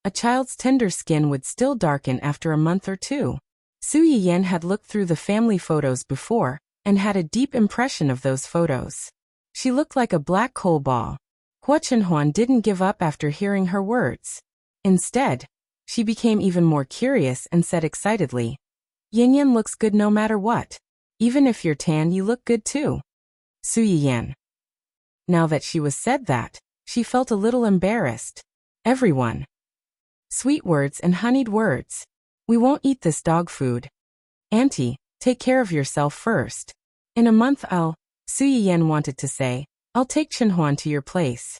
a child's tender skin would still darken after a month or two. Su Yiyan had looked through the family photos before, and had a deep impression of those photos. She looked like a black coal ball. Hua Chenhuan didn't give up after hearing her words. Instead, she became even more curious and said excitedly, "Yin Yin looks good no matter what. Even if you're tan, you look good too." Su Yiyan. Now that she was said that, she felt a little embarrassed. Everyone. Sweet words and honeyed words. "We won't eat this dog food. Auntie, take care of yourself first. In a month Su Yiyan wanted to say, "I'll take Chenhuan to your place."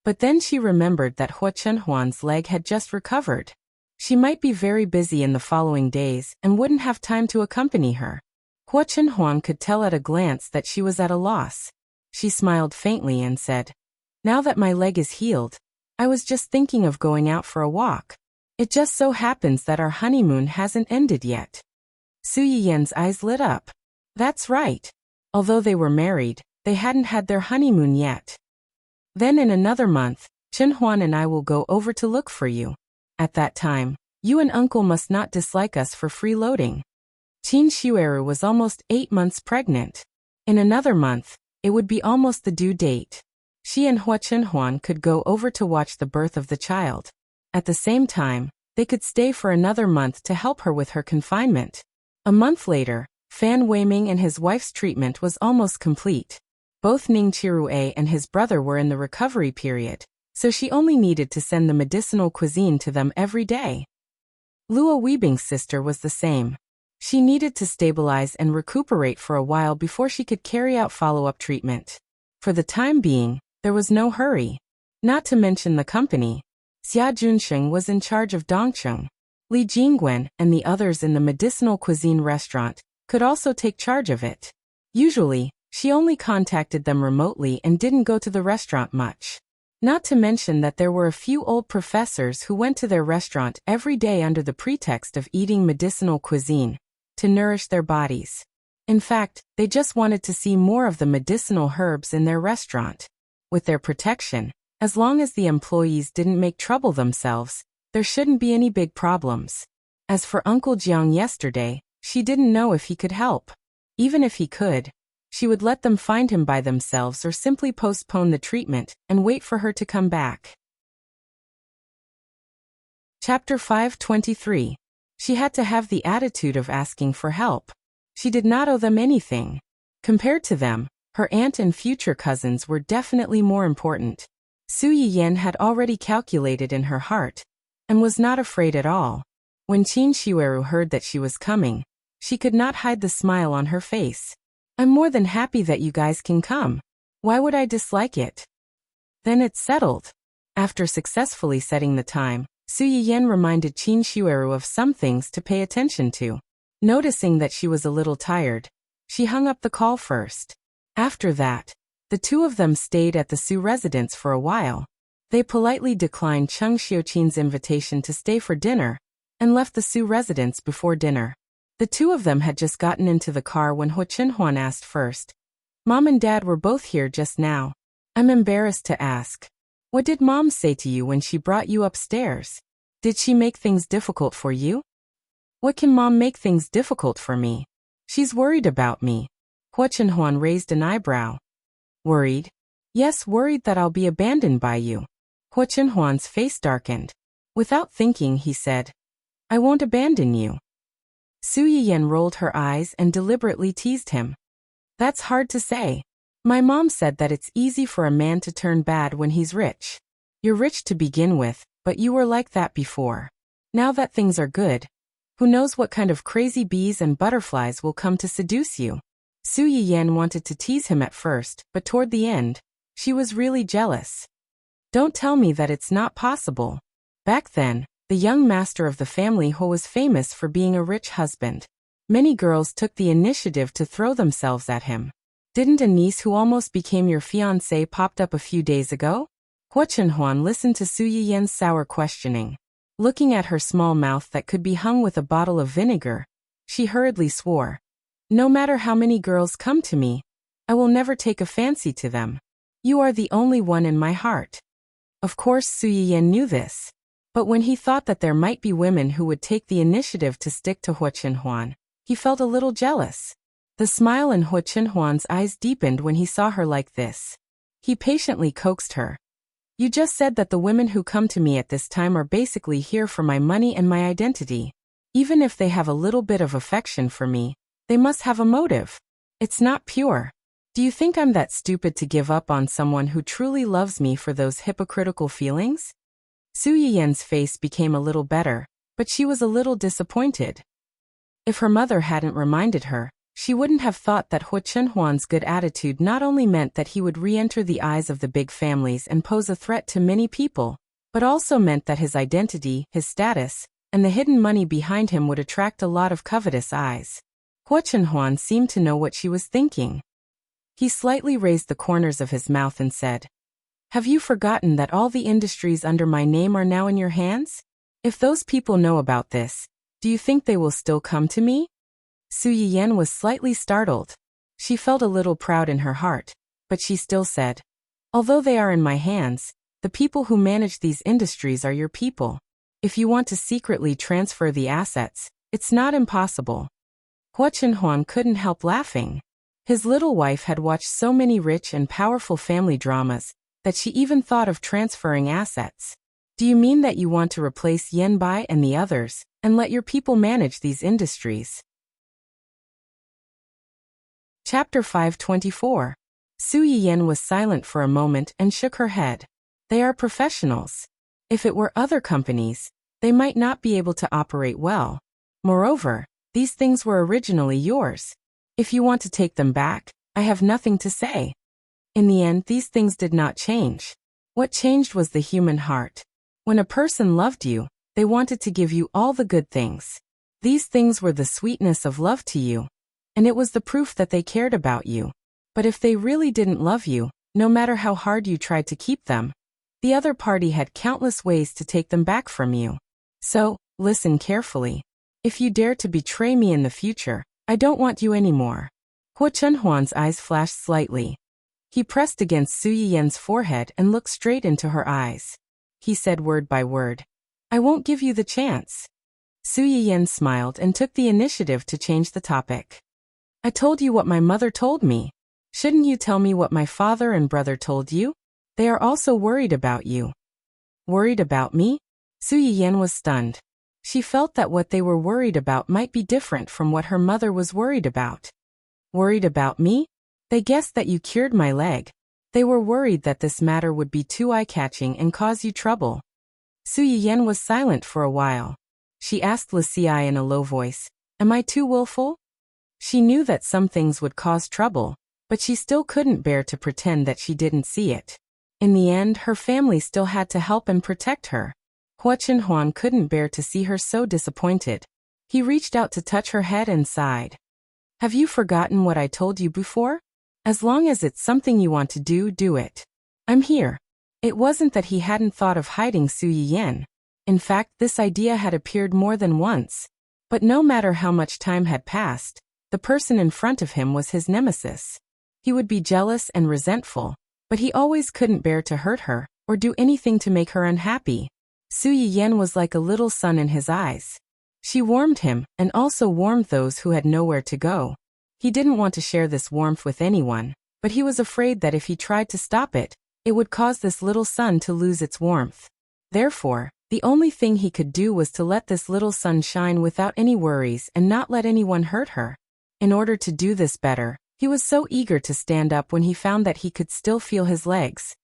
But then she remembered that Hua Chenhuan's leg had just recovered. She might be very busy in the following days and wouldn't have time to accompany her. Hua Chenhuan could tell at a glance that she was at a loss. She smiled faintly and said, "Now that my leg is healed, I was just thinking of going out for a walk. It just so happens that our honeymoon hasn't ended yet." Su Yiyan's eyes lit up. That's right. Although they were married, they hadn't had their honeymoon yet. "Then in another month, Chenhuan and I will go over to look for you. At that time, you and uncle must not dislike us for freeloading." Qin Shueru was almost 8 months pregnant. In another month, it would be almost the due date. She and Hua Chenhuan could go over to watch the birth of the child. At the same time, they could stay for another month to help her with her confinement. A month later, Fan Weiming and his wife's treatment was almost complete. Both Ning Chirue and his brother were in the recovery period, so she only needed to send the medicinal cuisine to them every day. Luo Weibing's sister was the same. She needed to stabilize and recuperate for a while before she could carry out follow-up treatment. For the time being, there was no hurry. Not to mention the company. Xia Junsheng was in charge of Dongcheng. Li Jingwen and the others in the medicinal cuisine restaurant could also take charge of it. Usually, she only contacted them remotely and didn't go to the restaurant much. Not to mention that there were a few old professors who went to their restaurant every day under the pretext of eating medicinal cuisine to nourish their bodies. In fact, they just wanted to see more of the medicinal herbs in their restaurant. With their protection, as long as the employees didn't make trouble themselves, there shouldn't be any big problems. As for Uncle Jiang yesterday, she didn't know if he could help. Even if he could, she would let them find him by themselves or simply postpone the treatment and wait for her to come back. Chapter 523. She had to have the attitude of asking for help. She did not owe them anything. Compared to them, her aunt and future cousins were definitely more important. Su Yiyan had already calculated in her heart, and was not afraid at all. When Qin Shueru heard that she was coming, she could not hide the smile on her face. "I'm more than happy that you guys can come. Why would I dislike it?" "Then it's settled." After successfully setting the time, Su Yiyan reminded Qin Shueru of some things to pay attention to. Noticing that she was a little tired, she hung up the call first. After that, the two of them stayed at the Su residence for a while. They politely declined Cheng Xiuqin's invitation to stay for dinner, and left the Su residence before dinner. The two of them had just gotten into the car when Hua Chenhuan asked first, "Mom and Dad were both here just now. I'm embarrassed to ask. What did Mom say to you when she brought you upstairs? Did she make things difficult for you?" "What can Mom make things difficult for me? She's worried about me." Hua Chenhuan raised an eyebrow. "Worried?" "Yes, worried that I'll be abandoned by you." Hua Chenhuan's face darkened. Without thinking, he said, "I won't abandon you." Su Yiyan rolled her eyes and deliberately teased him. "That's hard to say. My mom said that it's easy for a man to turn bad when he's rich. You're rich to begin with, but you were like that before. Now that things are good, who knows what kind of crazy bees and butterflies will come to seduce you." Su Yiyan wanted to tease him at first, but toward the end, she was really jealous. "Don't tell me that it's not possible." Back then, the young master of the family who was famous for being a rich husband. Many girls took the initiative to throw themselves at him. Didn't a niece who almost became your fiancée popped up a few days ago? Hua Chenhuan listened to Su Yiyan's sour questioning. Looking at her small mouth that could be hung with a bottle of vinegar, she hurriedly swore. No matter how many girls come to me, I will never take a fancy to them. You are the only one in my heart. Of course Su Yiyan knew this. But when he thought that there might be women who would take the initiative to stick to Hua Chenhuan, he felt a little jealous. The smile in Hua Chenhuan's eyes deepened when he saw her like this. He patiently coaxed her. You just said that the women who come to me at this time are basically here for my money and my identity. Even if they have a little bit of affection for me, they must have a motive. It's not pure. Do you think I'm that stupid to give up on someone who truly loves me for those hypocritical feelings? Su Yiyan's face became a little better, but she was a little disappointed. If her mother hadn't reminded her, she wouldn't have thought that Hua Chenhuan's good attitude not only meant that he would re-enter the eyes of the big families and pose a threat to many people, but also meant that his identity, his status, and the hidden money behind him would attract a lot of covetous eyes. Hua Chenhuan seemed to know what she was thinking. He slightly raised the corners of his mouth and said, Have you forgotten that all the industries under my name are now in your hands? If those people know about this, do you think they will still come to me? Su Yiyan was slightly startled. She felt a little proud in her heart, but she still said, Although they are in my hands, the people who manage these industries are your people. If you want to secretly transfer the assets, it's not impossible. Hua Chenhuan couldn't help laughing. His little wife had watched so many rich and powerful family dramas that she even thought of transferring assets. Do you mean that you want to replace Yan Bai and the others, and let your people manage these industries? Chapter 524. Su Yiyan was silent for a moment and shook her head. They are professionals. If it were other companies, they might not be able to operate well. Moreover, these things were originally yours. If you want to take them back, I have nothing to say. In the end, these things did not change. What changed was the human heart. When a person loved you, they wanted to give you all the good things. These things were the sweetness of love to you, and it was the proof that they cared about you. But if they really didn't love you, no matter how hard you tried to keep them, the other party had countless ways to take them back from you. So, listen carefully. If you dare to betray me in the future, I don't want you anymore. Hua Chenhuan's eyes flashed slightly. He pressed against Su Yiyan's forehead and looked straight into her eyes. He said word by word, I won't give you the chance. Su Yiyan smiled and took the initiative to change the topic. I told you what my mother told me. Shouldn't you tell me what my father and brother told you? They are also worried about you. Worried about me? Su Yiyan was stunned. She felt that what they were worried about might be different from what her mother was worried about. Worried about me? They guessed that you cured my leg. They were worried that this matter would be too eye-catching and cause you trouble. Su Yiyan was silent for a while. She asked Li Xi in a low voice, Am I too willful? She knew that some things would cause trouble, but she still couldn't bear to pretend that she didn't see it. In the end, her family still had to help and protect her. Hua Chenhuan couldn't bear to see her so disappointed. He reached out to touch her head and sighed. Have you forgotten what I told you before? As long as it's something you want to do, do it. I'm here. It wasn't that he hadn't thought of hiding Su Yiyan. In fact, this idea had appeared more than once. But no matter how much time had passed, the person in front of him was his nemesis. He would be jealous and resentful, but he always couldn't bear to hurt her or do anything to make her unhappy. Su Yiyan was like a little sun in his eyes. She warmed him and also warmed those who had nowhere to go. He didn't want to share this warmth with anyone, but he was afraid that if he tried to stop it, it would cause this little sun to lose its warmth. Therefore, the only thing he could do was to let this little sun shine without any worries and not let anyone hurt her. In order to do this better, he was so eager to stand up when he found that he could still feel his legs.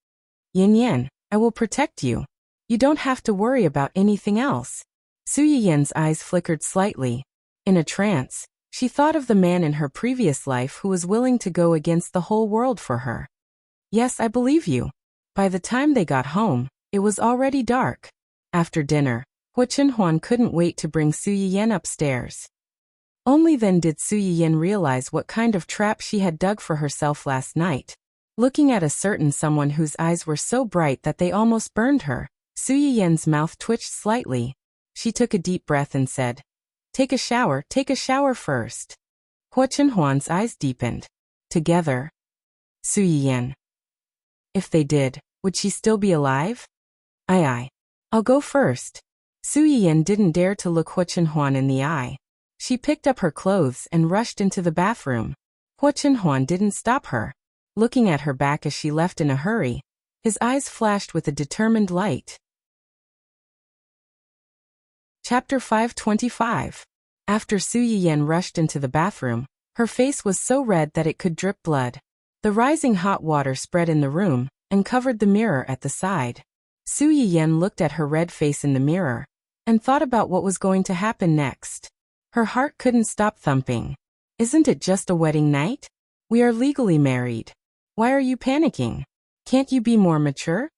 Yin Yan, I will protect you. You don't have to worry about anything else. Su Yiyan's eyes flickered slightly. In a trance, she thought of the man in her previous life who was willing to go against the whole world for her. Yes, I believe you. By the time they got home, it was already dark. After dinner, Hua Chenhuan couldn't wait to bring Su Yiyan upstairs. Only then did Su Yiyan realize what kind of trap she had dug for herself last night. Looking at a certain someone whose eyes were so bright that they almost burned her, Su Yiyan's mouth twitched slightly. She took a deep breath and said, take a shower first. Hua Chenhuan's eyes deepened. Together. Su Yiyan. If they did, would she still be alive? Aye. I'll go first. Su Yiyan didn't dare to look Hua Chenhuan in the eye. She picked up her clothes and rushed into the bathroom. Hua Chenhuan didn't stop her. Looking at her back as she left in a hurry, his eyes flashed with a determined light. Chapter 525. After Su Yiyan rushed into the bathroom, her face was so red that it could drip blood. The rising hot water spread in the room and covered the mirror at the side. Su Yiyan looked at her red face in the mirror and thought about what was going to happen next. Her heart couldn't stop thumping. Isn't it just a wedding night? We are legally married. Why are you panicking? Can't you be more mature?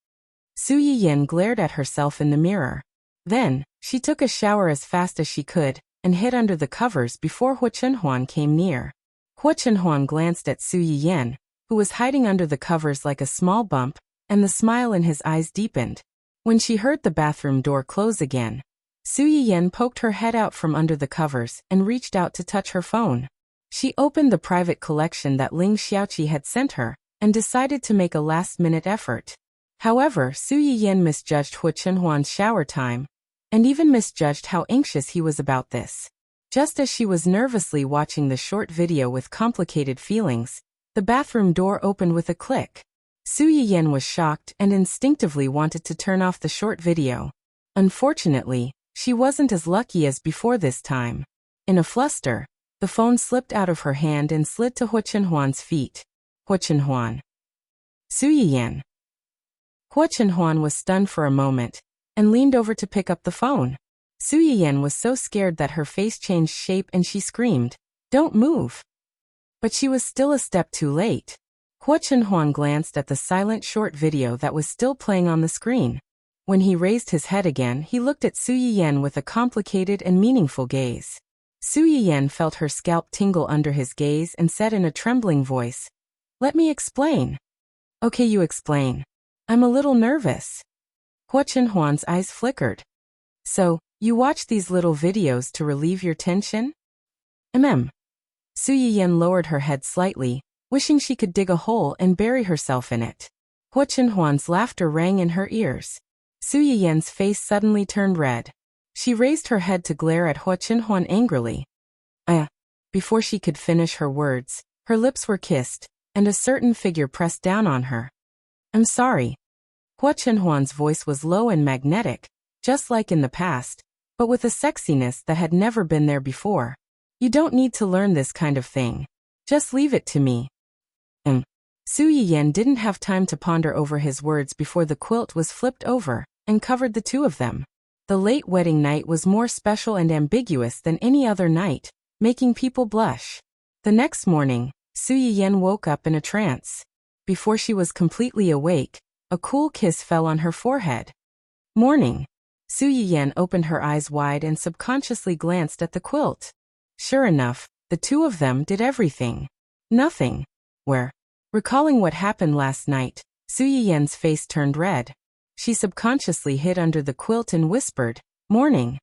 Su Yiyan glared at herself in the mirror. Then, she took a shower as fast as she could and hid under the covers before Hua Chenhuan came near. Hua Chenhuan glanced at Su Yiyan, who was hiding under the covers like a small bump, and the smile in his eyes deepened. When she heard the bathroom door close again, Su Yiyan poked her head out from under the covers and reached out to touch her phone. She opened the private collection that Ling Xiaoqi had sent her and decided to make a last-minute effort. However, Su Yiyan misjudged Hua Chenhuan's shower time, and even misjudged how anxious he was about this. Just as she was nervously watching the short video with complicated feelings, the bathroom door opened with a click. Su Yiyan was shocked and instinctively wanted to turn off the short video. Unfortunately, she wasn't as lucky as before this time. In a fluster, the phone slipped out of her hand and slid to Hua Chenhuan's feet. Hua Chenhuan. Su Yiyan. Hua Chenhuan was stunned for a moment and leaned over to pick up the phone. Su Yiyan was so scared that her face changed shape and she screamed, "Don't move!" But she was still a step too late. Hua Chenhuan glanced at the silent short video that was still playing on the screen. When he raised his head again, he looked at Su Yiyan with a complicated and meaningful gaze. Su Yiyan felt her scalp tingle under his gaze and said in a trembling voice, "Let me explain." "Okay, you explain. I'm a little nervous." Hua Chenhuan's eyes flickered. "So, you watch these little videos to relieve your tension?" Su Yiyan lowered her head slightly, wishing she could dig a hole and bury herself in it. Hua Chenhuan's laughter rang in her ears. Su Yiyan's face suddenly turned red. She raised her head to glare at Hua Chenhuan angrily. Before she could finish her words, her lips were kissed, and a certain figure pressed down on her. "I'm sorry." Hua Chenhuan's voice was low and magnetic, just like in the past, but with a sexiness that had never been there before. "You don't need to learn this kind of thing. Just leave it to me." Su Yiyan didn't have time to ponder over his words before the quilt was flipped over and covered the two of them. The late wedding night was more special and ambiguous than any other night, making people blush. The next morning, Su Yiyan woke up in a trance. Before she was completely awake, a cool kiss fell on her forehead. "Morning." Su Yiyan opened her eyes wide and subconsciously glanced at the quilt. Sure enough, the two of them did everything. Nothing. Where? Recalling what happened last night, Su Yiyan's face turned red. She subconsciously hid under the quilt and whispered, "Morning."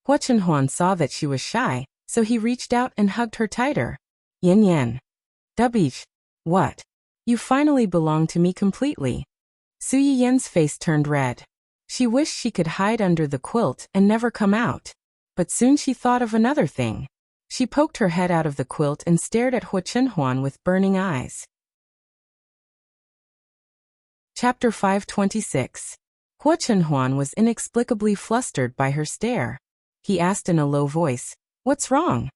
Hua Chenhuan saw that she was shy, so he reached out and hugged her tighter. "Yin Yan. Dubich. What? You finally belong to me completely." Su Yiyan's face turned red. She wished she could hide under the quilt and never come out. But soon she thought of another thing. She poked her head out of the quilt and stared at Hua Chenhuan with burning eyes. Chapter 526. Hua Chenhuan was inexplicably flustered by her stare. He asked in a low voice, "What's wrong?"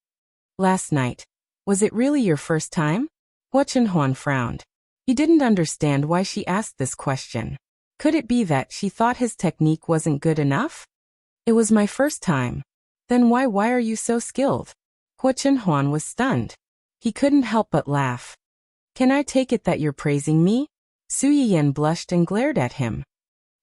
"Last night. Was it really your first time?" Hua Chenhuan frowned. He didn't understand why she asked this question. Could it be that she thought his technique wasn't good enough? "It was my first time." "Then why are you so skilled?" Hua Chenhuan was stunned. He couldn't help but laugh. "Can I take it that you're praising me?" Su Yiyan blushed and glared at him.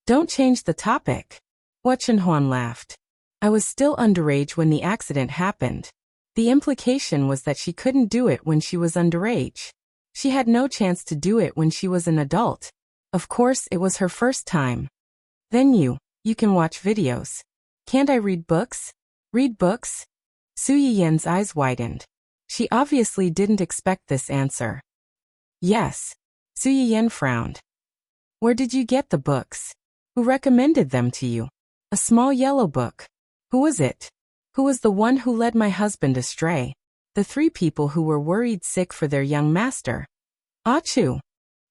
"Don't change the topic." Hua Chenhuan laughed. "I was still underage when the accident happened." The implication was that she couldn't do it when she was underage. She had no chance to do it when she was an adult. Of course, it was her first time. Then you can watch videos. Can't I read books? Read books? Su Yiyen's eyes widened. She obviously didn't expect this answer. Yes. Su Yiyen frowned. Where did you get the books? Who recommended them to you? A small yellow book. Who was it? Who was the one who led my husband astray? The 3 people who were worried sick for their young master. Achu.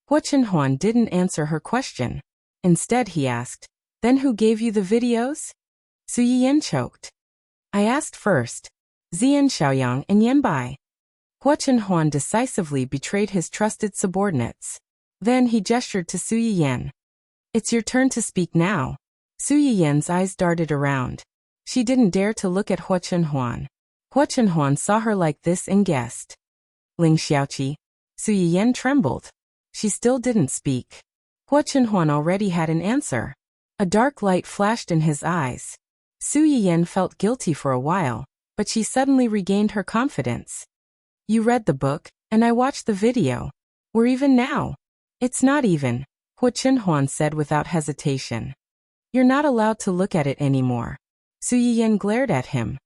Hua Chenhuan didn't answer her question. Instead he asked, then who gave you the videos? Su Yiyen choked. I asked first. Zian Xiaoyang and Yanbai. Hua Chenhuan decisively betrayed his trusted subordinates. Then he gestured to Su Yiyen. It's your turn to speak now. Su Yiyen's eyes darted around. She didn't dare to look at Hua Chenhuan. Hua Chenhuan saw her like this and guessed. Ling Xiaoqi. Su Yiyen trembled. She still didn't speak. Hua Chenhuan already had an answer. A dark light flashed in his eyes. Su Yiyen felt guilty for a while, but she suddenly regained her confidence. You read the book, and I watched the video. We're even now. It's not even, Hua Chenhuan said without hesitation. You're not allowed to look at it anymore. Su Yiyen glared at him.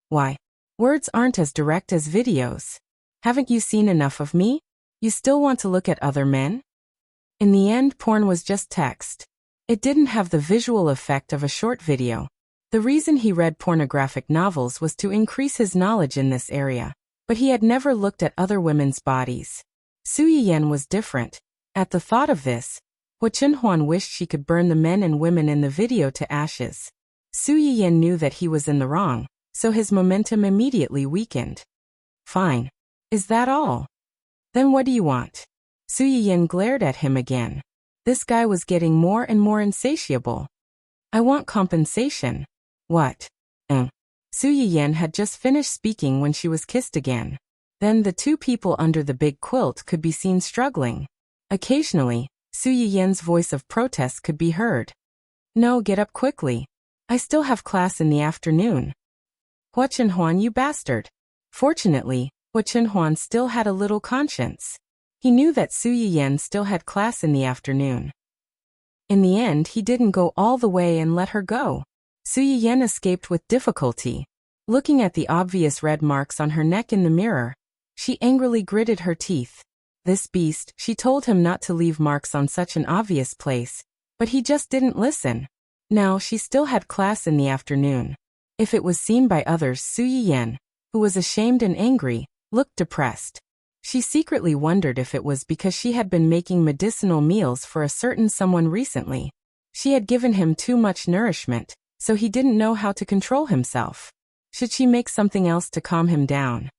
Why? Words aren't as direct as videos. Haven't you seen enough of me? You still want to look at other men? In the end, porn was just text. It didn't have the visual effect of a short video. The reason he read pornographic novels was to increase his knowledge in this area, but he had never looked at other women's bodies. Su Yiyen was different. At the thought of this, Hua Chenhuan wished she could burn the men and women in the video to ashes. Su Yiyen knew that he was in the wrong, so his momentum immediately weakened. Fine. Is that all? Then what do you want? Su Yiyen glared at him again. This guy was getting more and more insatiable. I want compensation. What? Su Yiyen had just finished speaking when she was kissed again. Then the 2 people under the big quilt could be seen struggling. Occasionally, Su Yiyen's voice of protest could be heard. No, get up quickly. I still have class in the afternoon. Hua Chenhuan, you bastard. Fortunately, Hua Chenhuan still had a little conscience. He knew that Su Yiyen still had class in the afternoon. In the end, he didn't go all the way and let her go. Su Yiyen escaped with difficulty. Looking at the obvious red marks on her neck in the mirror, she angrily gritted her teeth. This beast, she told him not to leave marks on such an obvious place, but he just didn't listen. Now she still had class in the afternoon. If it was seen by others, Su Yiyen, who was ashamed and angry, looked depressed. She secretly wondered if it was because she had been making medicinal meals for a certain someone recently. She had given him too much nourishment, so he didn't know how to control himself. Should she make something else to calm him down?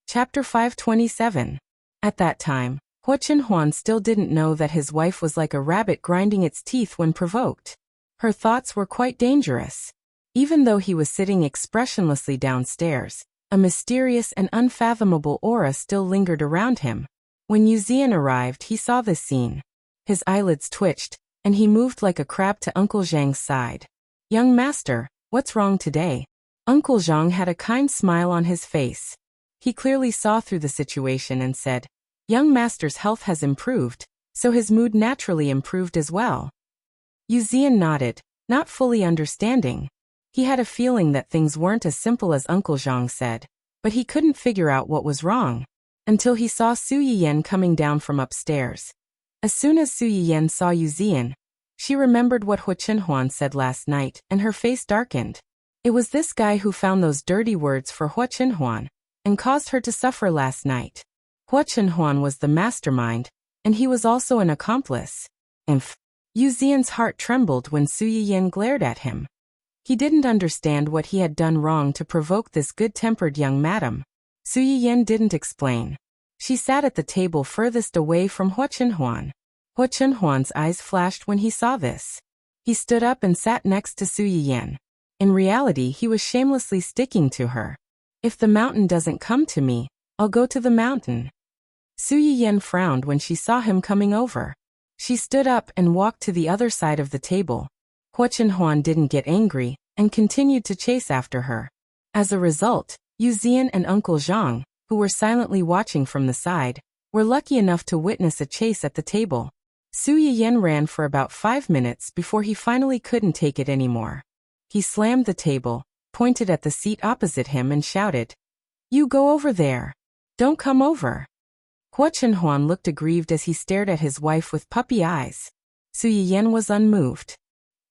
Chapter 527. At that time, Hua Chenhuan still didn't know that his wife was like a rabbit grinding its teeth when provoked. Her thoughts were quite dangerous. Even though he was sitting expressionlessly downstairs, a mysterious and unfathomable aura still lingered around him. When Yu Zian arrived, he saw this scene. His eyelids twitched, and he moved like a crab to Uncle Zhang's side. Young master, what's wrong today? Uncle Zhang had a kind smile on his face. He clearly saw through the situation and said, young master's health has improved, so his mood naturally improved as well. Yu Zian nodded, not fully understanding. He had a feeling that things weren't as simple as Uncle Zhang said, but he couldn't figure out what was wrong, until he saw Su Yiyen coming down from upstairs. As soon as Su Yiyen saw Yu Zian, she remembered what Hua Chenhuan said last night, and her face darkened. It was this guy who found those dirty words for Hua Chenhuan, and caused her to suffer last night. Hua Chenhuan was the mastermind, and he was also an accomplice. Yu Zian's heart trembled when Su Yiyen glared at him. He didn't understand what he had done wrong to provoke this good-tempered young madam. Su Yiyen didn't explain. She sat at the table furthest away from Hua Chenhuan. Hua Chenhuan's eyes flashed when he saw this. He stood up and sat next to Su Yiyen. In reality, he was shamelessly sticking to her. If the mountain doesn't come to me, I'll go to the mountain. Su Yiyen frowned when she saw him coming over. She stood up and walked to the other side of the table. Hua Chenhuan didn't get angry, and continued to chase after her. As a result, Yu Zian and Uncle Zhang, who were silently watching from the side, were lucky enough to witness a chase at the table. Su Yiyan ran for about 5 minutes before he finally couldn't take it anymore. He slammed the table, pointed at the seat opposite him and shouted, "You go over there. Don't come over." Hua Chenhuan looked aggrieved as he stared at his wife with puppy eyes. Su Yiyan was unmoved.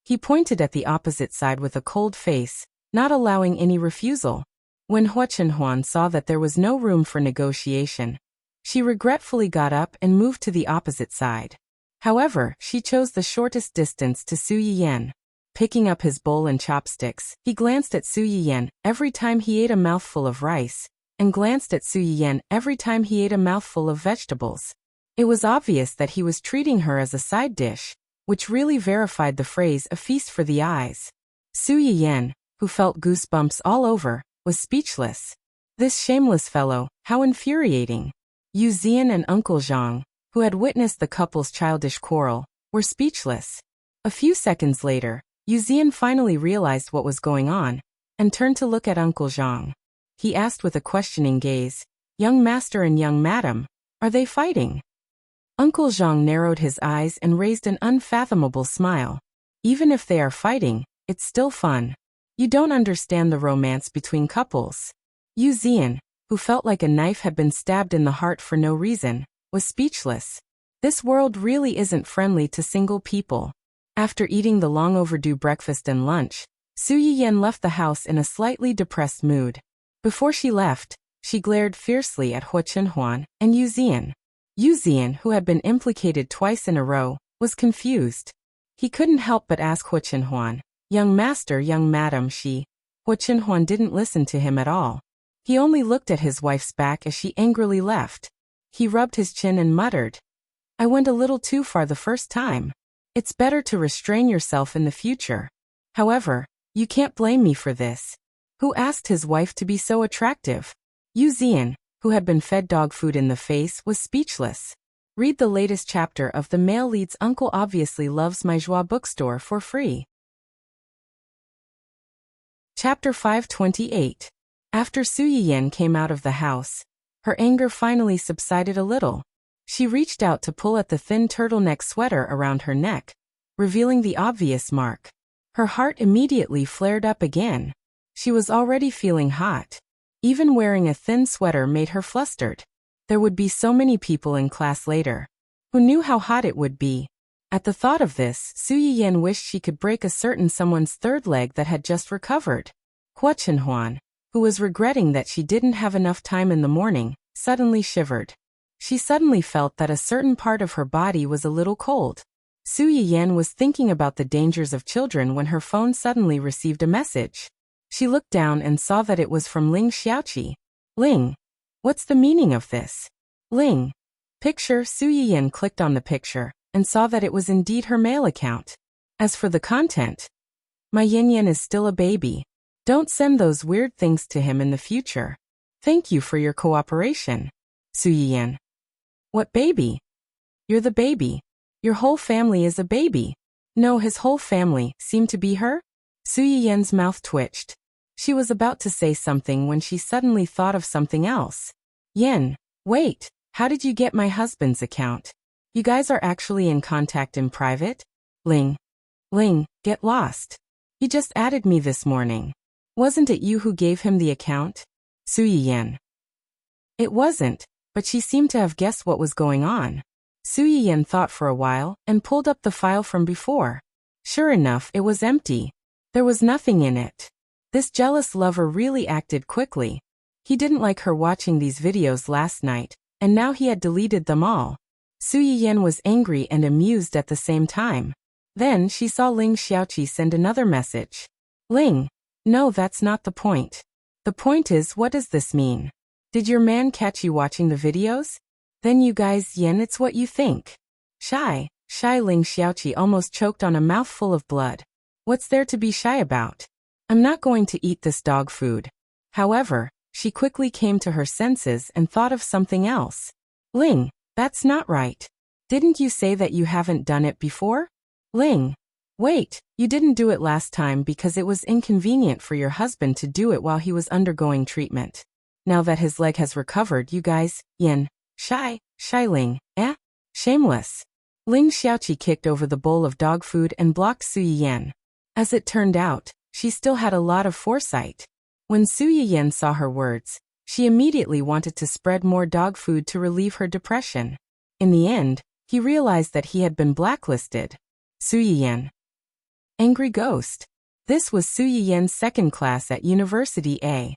He pointed at the opposite side with a cold face, not allowing any refusal. When Hua Chenhuan saw that there was no room for negotiation, she regretfully got up and moved to the opposite side. However, she chose the shortest distance to Su Yiyan. Picking up his bowl and chopsticks, he glanced at Su Yiyan every time he ate a mouthful of rice, and glanced at Su Yiyan every time he ate a mouthful of vegetables. It was obvious that he was treating her as a side dish, which really verified the phrase "a feast for the eyes." Su Yiyan, who felt goosebumps all over, was speechless. This shameless fellow, how infuriating. Yu Zian and Uncle Zhang, who had witnessed the couple's childish quarrel, were speechless. A few seconds later, Yu Zian finally realized what was going on, and turned to look at Uncle Zhang. He asked with a questioning gaze, "Young master and young madam, are they fighting?" Uncle Zhang narrowed his eyes and raised an unfathomable smile. "Even if they are fighting, it's still fun. You don't understand the romance between couples." Yu Zian, who felt like a knife had been stabbed in the heart for no reason, was speechless. This world really isn't friendly to single people. After eating the long overdue breakfast and lunch, Su Yiyan left the house in a slightly depressed mood. Before she left, she glared fiercely at Hua Chenhuan and Yu Zian. Yu Zian, who had been implicated twice in a row, was confused. He couldn't help but ask Hua Chenhuan, "Young master, young madam, she..." Hua Chenhuan didn't listen to him at all. He only looked at his wife's back as she angrily left. He rubbed his chin and muttered, "I went a little too far the first time. It's better to restrain yourself in the future. However, you can't blame me for this." Who asked his wife to be so attractive? Yu Zian, who had been fed dog food in the face, was speechless. Read the latest chapter of The Male Lead's Uncle Obviously Loves My Joie bookstore for free. Chapter 528. After Su Yiyan came out of the house, her anger finally subsided a little. She reached out to pull at the thin turtleneck sweater around her neck, revealing the obvious mark. Her heart immediately flared up again. She was already feeling hot. Even wearing a thin sweater made her flustered. There would be so many people in class later. Who knew how hot it would be? At the thought of this, Su Yiyan wished she could break a certain someone's third leg that had just recovered. Hua Chenhuan, who was regretting that she didn't have enough time in the morning, suddenly shivered. She suddenly felt that a certain part of her body was a little cold. Su Yiyan was thinking about the dangers of children when her phone suddenly received a message. She looked down and saw that it was from Ling Xiaoqi. "Ling, what's the meaning of this?" "Ling." Picture. Su Yiyan clicked on the picture and saw that it was indeed her mail account. As for the content, "My Yin Yan is still a baby. Don't send those weird things to him in the future. Thank you for your cooperation. Su Yiyan." "What baby?" "You're the baby. Your whole family is a baby." No, his whole family seemed to be her? Su Yiyan's mouth twitched. She was about to say something when she suddenly thought of something else. "Yen, wait, how did you get my husband's account? You guys are actually in contact in private?" "Ling, get lost. He just added me this morning. Wasn't it you who gave him the account?" Su Yiyan. "It wasn't, but she seemed to have guessed what was going on." Su Yiyan thought for a while and pulled up the file from before. Sure enough, it was empty. There was nothing in it. This jealous lover really acted quickly. He didn't like her watching these videos last night, and now he had deleted them all. Su Yiyan was angry and amused at the same time. Then she saw Ling Xiaoqi send another message. "Ling, no, that's not the point. The point is, what does this mean? Did your man catch you watching the videos? Then you guys, Yen, it's what you think." Shy. Ling Xiaoqi almost choked on a mouthful of blood. What's there to be shy about? I'm not going to eat this dog food. However, she quickly came to her senses and thought of something else. "Ling, that's not right. Didn't you say that you haven't done it before?" "Ling, Wait, you didn't do it last time because it was inconvenient for your husband to do it while he was undergoing treatment. Now that his leg has recovered, you guys, yin, shy, Ling, shameless. Ling Xiaoqi kicked over the bowl of dog food and blocked Su Yiyan. As it turned out, she still had a lot of foresight. When Su Yiyan saw her words, she immediately wanted to spread more dog food to relieve her depression. In the end, he realized that he had been blacklisted. Su Yiyan. Angry Ghost. This was Su Yiyan's second class at University A.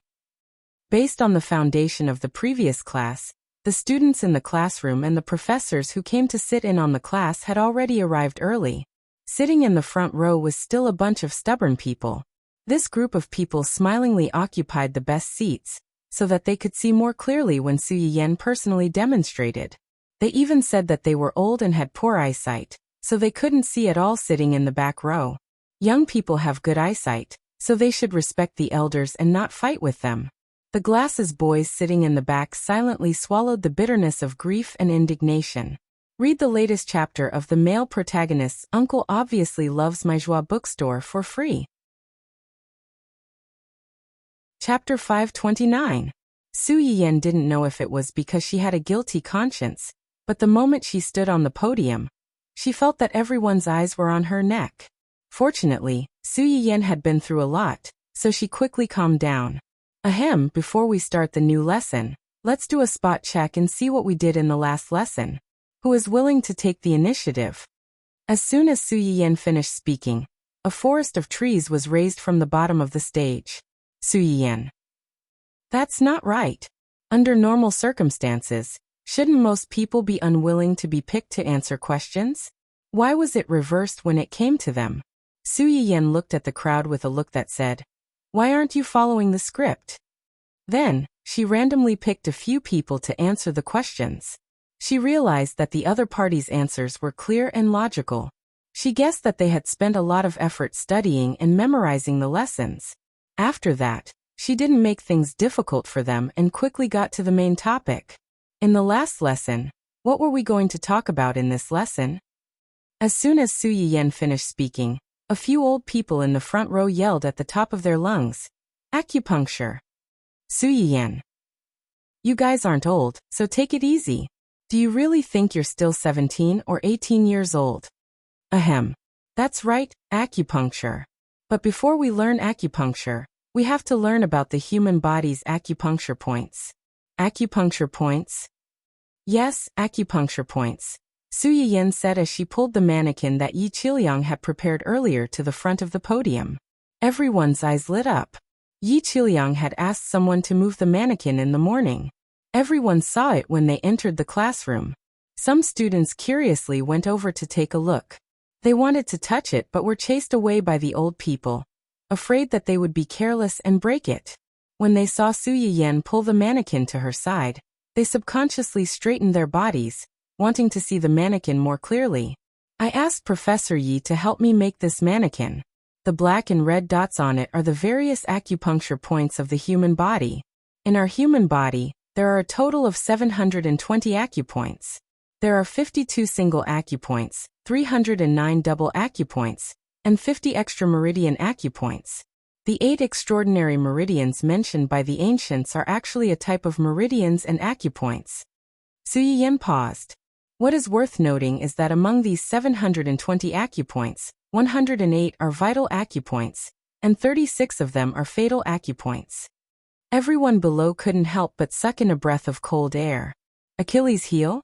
Based on the foundation of the previous class, the students in the classroom and the professors who came to sit in on the class had already arrived early. Sitting in the front row was still a bunch of stubborn people. This group of people smilingly occupied the best seats, so that they could see more clearly when Su Yiyan personally demonstrated. They even said that they were old and had poor eyesight, so they couldn't see at all sitting in the back row. Young people have good eyesight, so they should respect the elders and not fight with them. The glasses boys sitting in the back silently swallowed the bitterness of grief and indignation. Read the latest chapter of the male protagonist's Uncle Obviously Loves My Joie bookstore for free. Chapter 529. Su Yiyan didn't know if it was because she had a guilty conscience, but the moment she stood on the podium, she felt that everyone's eyes were on her neck. Fortunately, Su Yiyan had been through a lot, so she quickly calmed down. Ahem, before we start the new lesson, let's do a spot check and see what we did in the last lesson. Who is willing to take the initiative? As soon as Su Yiyan finished speaking, a forest of trees was raised from the bottom of the stage. Su Yiyan. That's not right. Under normal circumstances, shouldn't most people be unwilling to be picked to answer questions? Why was it reversed when it came to them? Su Yiyan looked at the crowd with a look that said, "Why aren't you following the script?" Then, she randomly picked a few people to answer the questions. She realized that the other party's answers were clear and logical. She guessed that they had spent a lot of effort studying and memorizing the lessons. After that, she didn't make things difficult for them and quickly got to the main topic. In the last lesson, what were we going to talk about in this lesson? As soon as Su Yiyan finished speaking, a few old people in the front row yelled at the top of their lungs, "Acupuncture!" Su Yiyan. You guys aren't old, so take it easy. Do you really think you're still 17 or 18 years old? Ahem. That's right, acupuncture. But before we learn acupuncture, we have to learn about the human body's acupuncture points. Acupuncture points? Yes, acupuncture points, Su Yiyan said as she pulled the mannequin that Yi Qiliang had prepared earlier to the front of the podium. Everyone's eyes lit up. Yi Qiliang had asked someone to move the mannequin in the morning. Everyone saw it when they entered the classroom. Some students curiously went over to take a look. They wanted to touch it but were chased away by the old people, afraid that they would be careless and break it. When they saw Su Yiyan pull the mannequin to her side, they subconsciously straightened their bodies, wanting to see the mannequin more clearly. I asked Professor Yi to help me make this mannequin. The black and red dots on it are the various acupuncture points of the human body. In our human body, there are a total of 720 acupoints. There are 52 single acupoints, 309 double acupoints, and 50 extra meridian acupoints. The 8 extraordinary meridians mentioned by the ancients are actually a type of meridians and acupoints. Su Yiyan paused. What is worth noting is that among these 720 acupoints, 108 are vital acupoints, and 36 of them are fatal acupoints. Everyone below couldn't help but suck in a breath of cold air. Achilles' heel?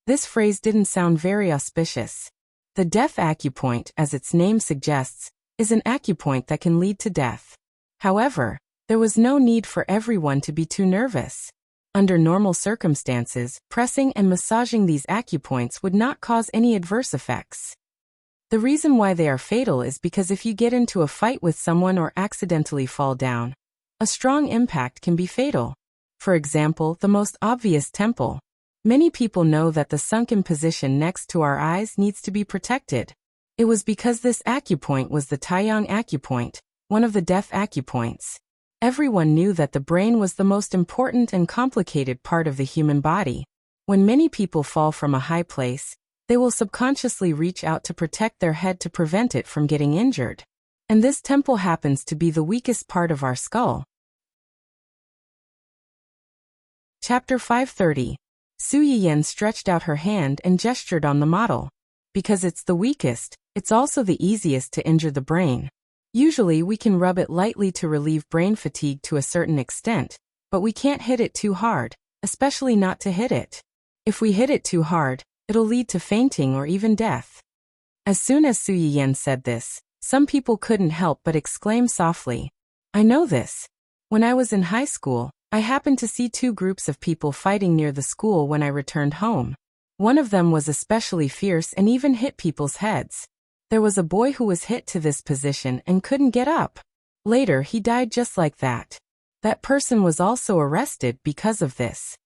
This phrase didn't sound very auspicious. The death acupoint, as its name suggests, is an acupoint that can lead to death. However, there was no need for everyone to be too nervous. Under normal circumstances, pressing and massaging these acupoints would not cause any adverse effects. The reason why they are fatal is because if you get into a fight with someone or accidentally fall down, a strong impact can be fatal. For example, the most obvious temple. Many people know that the sunken position next to our eyes needs to be protected. It was because this acupoint was the Taiyang acupoint, one of the death acupoints. Everyone knew that the brain was the most important and complicated part of the human body. When many people fall from a high place, They will subconsciously reach out to protect their head to prevent it from getting injured. And this temple happens to be the weakest part of our skull. Chapter 530. Su Yiyan stretched out her hand and gestured on the model. Because it's the weakest, it's also the easiest to injure the brain. Usually we can rub it lightly to relieve brain fatigue to a certain extent, but we can't hit it too hard, especially not to hit it. If we hit it too hard, it'll lead to fainting or even death. As soon as Su Yiyan said this, some people couldn't help but exclaim softly, "I know this. When I was in high school, I happened to see two groups of people fighting near the school when I returned home. One of them was especially fierce and even hit people's heads. There was a boy who was hit to this position and couldn't get up. Later he died just like that. That person was also arrested because of this.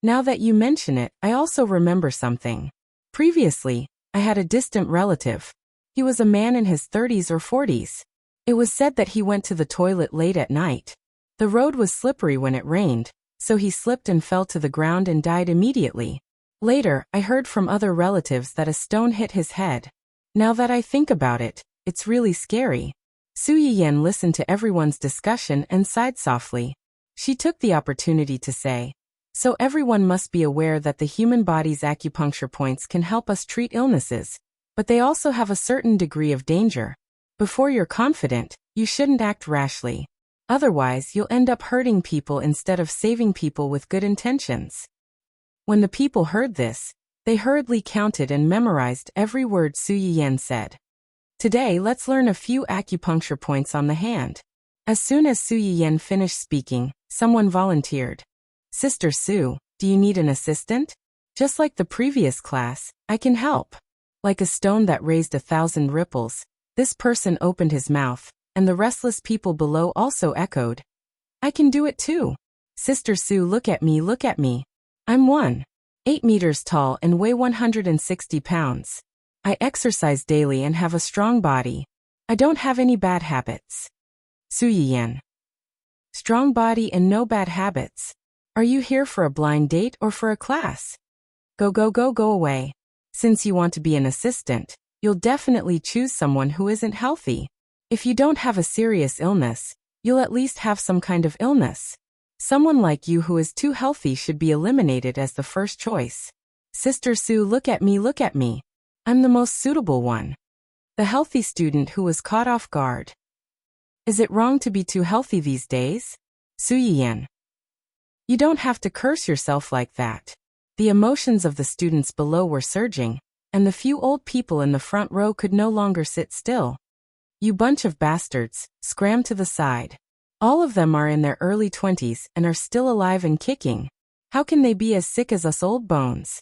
Now that you mention it, I also remember something. Previously, I had a distant relative. He was a man in his 30s or 40s. It was said that he went to the toilet late at night. The road was slippery when it rained, so he slipped and fell to the ground and died immediately. Later, I heard from other relatives that a stone hit his head. Now that I think about it, it's really scary." Su Yiyan listened to everyone's discussion and sighed softly. She took the opportunity to say, "So everyone must be aware that the human body's acupuncture points can help us treat illnesses, but they also have a certain degree of danger. Before you're confident, you shouldn't act rashly. Otherwise, you'll end up hurting people instead of saving people with good intentions." When the people heard this, they hurriedly counted and memorized every word Su Yiyan said. Today, let's learn a few acupuncture points on the hand. As soon as Su Yiyan finished speaking, someone volunteered. "Sister Su, do you need an assistant? Just like the previous class, I can help." Like a stone that raised 1,000 ripples, this person opened his mouth, and the restless people below also echoed, "I can do it too. Sister Su, look at me, look at me. I'm 1.8 meters tall and weigh 160 pounds. I exercise daily and have a strong body. I don't have any bad habits." Su Yiyan. Strong body and no bad habits. Are you here for a blind date or for a class? Go away. Since you want to be an assistant, you'll definitely choose someone who isn't healthy. If you don't have a serious illness, you'll at least have some kind of illness. Someone like you who is too healthy should be eliminated as the first choice. Sister Su, look at me, look at me. I'm the most suitable one. The healthy student who was caught off guard. Is it wrong to be too healthy these days? Su Yiyan. You don't have to curse yourself like that. The emotions of the students below were surging, and the few old people in the front row could no longer sit still. You bunch of bastards, scram to the side. All of them are in their early 20s and are still alive and kicking. How can they be as sick as us old bones?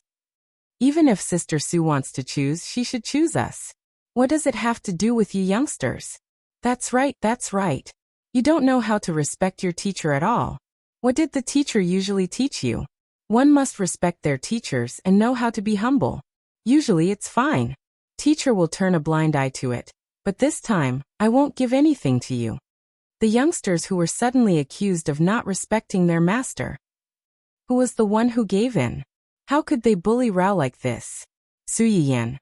Even if Sister Su wants to choose, she should choose us. What does it have to do with you youngsters? That's right, that's right. You don't know how to respect your teacher at all. What did the teacher usually teach you? One must respect their teachers and know how to be humble. Usually it's fine. Teacher will turn a blind eye to it. But this time, I won't give anything to you. The youngsters who were suddenly accused of not respecting their master. Who was the one who gave in? How could they bully Rao like this? Su Yiyan.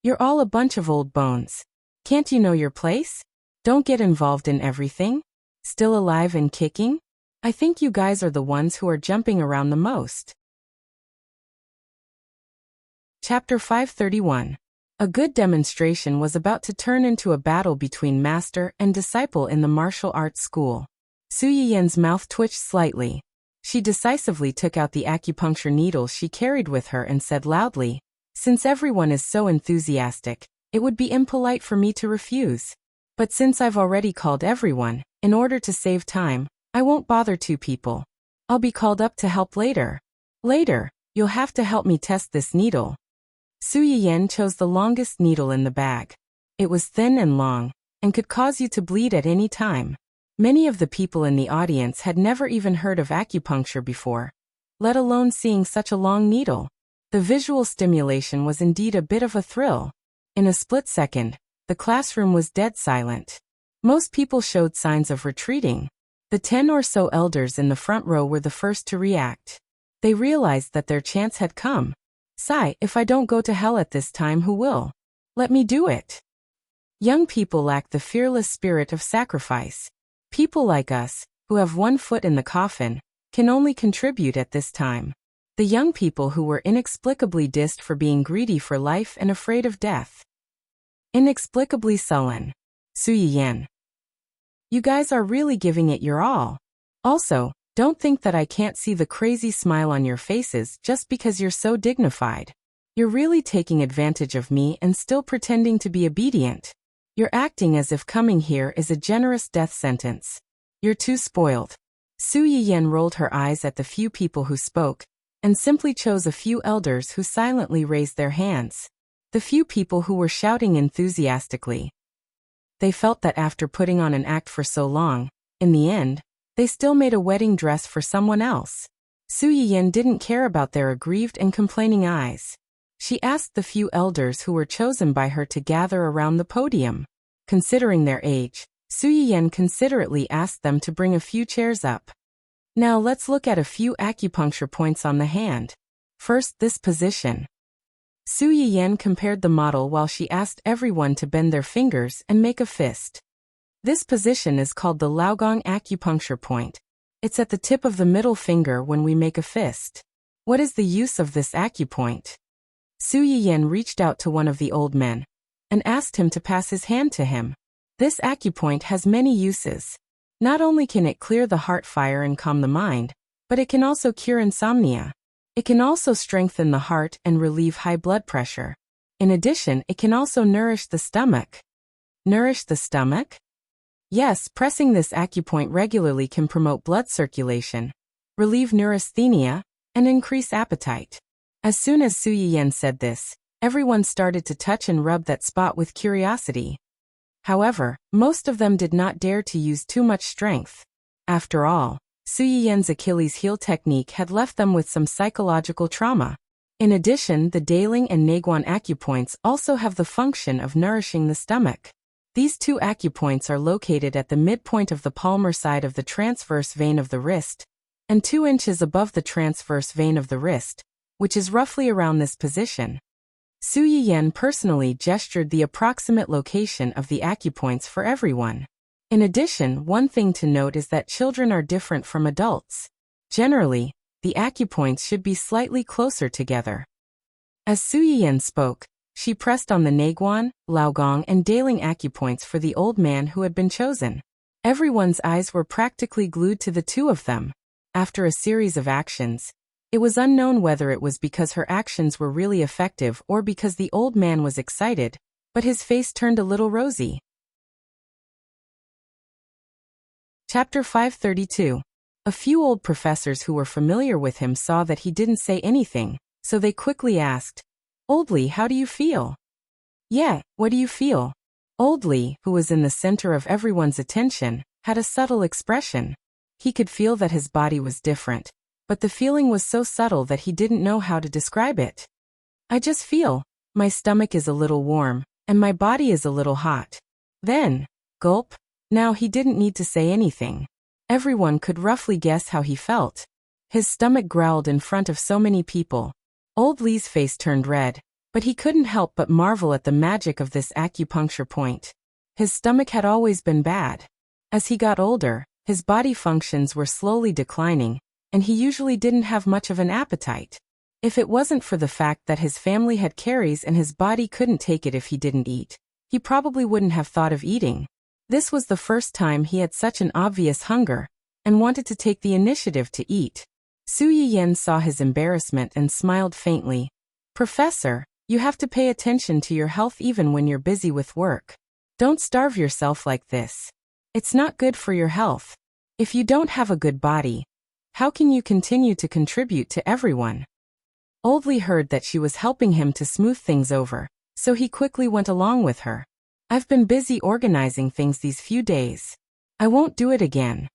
You're all a bunch of old bones. Can't you know your place? Don't get involved in everything. Still alive and kicking? I think you guys are the ones who are jumping around the most. Chapter 531. A good demonstration was about to turn into a battle between master and disciple in the martial arts school. Su Yiyan's mouth twitched slightly. She decisively took out the acupuncture needle she carried with her and said loudly, "Since everyone is so enthusiastic, it would be impolite for me to refuse. But since I've already called everyone, in order to save time, I won't bother two people. I'll be called up to help later. Later, you'll have to help me test this needle." Su Yiyan chose the longest needle in the bag. It was thin and long, and could cause you to bleed at any time. Many of the people in the audience had never even heard of acupuncture before, let alone seeing such a long needle. The visual stimulation was indeed a bit of a thrill. In a split second, the classroom was dead silent. Most people showed signs of retreating. The 10 or so elders in the front row were the first to react. They realized that their chance had come. Sigh, if I don't go to hell at this time, who will? Let me do it. Young people lack the fearless spirit of sacrifice. People like us, who have one foot in the coffin, can only contribute at this time. The young people who were inexplicably dissed for being greedy for life and afraid of death. Inexplicably sullen. Su Yiyan. You guys are really giving it your all. Also, don't think that I can't see the crazy smile on your faces just because you're so dignified. You're really taking advantage of me and still pretending to be obedient. You're acting as if coming here is a generous death sentence. You're too spoiled. Su Yiyan rolled her eyes at the few people who spoke, and simply chose a few elders who silently raised their hands. The few people who were shouting enthusiastically. They felt that after putting on an act for so long, in the end, they still made a wedding dress for someone else. Su Yiyan didn't care about their aggrieved and complaining eyes. She asked the few elders who were chosen by her to gather around the podium. Considering their age, Su Yiyan considerately asked them to bring a few chairs up. Now let's look at a few acupuncture points on the hand. First, this position. Su Yiyan compared the model while she asked everyone to bend their fingers and make a fist. This position is called the Laogong acupuncture point. It's at the tip of the middle finger when we make a fist. What is the use of this acupoint? Su Yiyan reached out to one of the old men and asked him to pass his hand to him. This acupoint has many uses. Not only can it clear the heart fire and calm the mind, but it can also cure insomnia. It can also strengthen the heart and relieve high blood pressure. In addition, it can also nourish the stomach. Nourish the stomach? Yes, pressing this acupoint regularly can promote blood circulation, relieve neurasthenia, and increase appetite. As soon as Su Yiyan said this, everyone started to touch and rub that spot with curiosity. However, most of them did not dare to use too much strength. After all, Su Yiyan's Achilles heel technique had left them with some psychological trauma. In addition, the Daling and Naguan acupoints also have the function of nourishing the stomach. These two acupoints are located at the midpoint of the palmar side of the transverse vein of the wrist, and 2 inches above the transverse vein of the wrist, which is roughly around this position. Su Yiyan personally gestured the approximate location of the acupoints for everyone. In addition, one thing to note is that children are different from adults. Generally, the acupoints should be slightly closer together. As Su Yiyan spoke, she pressed on the Naguan, Laogong, and Daling acupoints for the old man who had been chosen. Everyone's eyes were practically glued to the two of them. After a series of actions, it was unknown whether it was because her actions were really effective or because the old man was excited, but his face turned a little rosy. Chapter 532. A few old professors who were familiar with him saw that he didn't say anything, so they quickly asked, "Oldly, how do you feel?" "Yeah, what do you feel?" Oldly, who was in the center of everyone's attention, had a subtle expression. He could feel that his body was different, but the feeling was so subtle that he didn't know how to describe it. "I just feel, my stomach is a little warm, and my body is a little hot." Then, gulp. Now he didn't need to say anything. Everyone could roughly guess how he felt. His stomach growled in front of so many people. Old Lee's face turned red, but he couldn't help but marvel at the magic of this acupuncture point. His stomach had always been bad. As he got older, his body functions were slowly declining, and he usually didn't have much of an appetite. If it wasn't for the fact that his family had caries and his body couldn't take it if he didn't eat, he probably wouldn't have thought of eating. This was the first time he had such an obvious hunger, and wanted to take the initiative to eat. Su Yiyan saw his embarrassment and smiled faintly. "Professor, you have to pay attention to your health even when you're busy with work. Don't starve yourself like this. It's not good for your health. If you don't have a good body, how can you continue to contribute to everyone?" Old Lee heard that she was helping him to smooth things over, so he quickly went along with her. "I've been busy organizing things these few days. I won't do it again."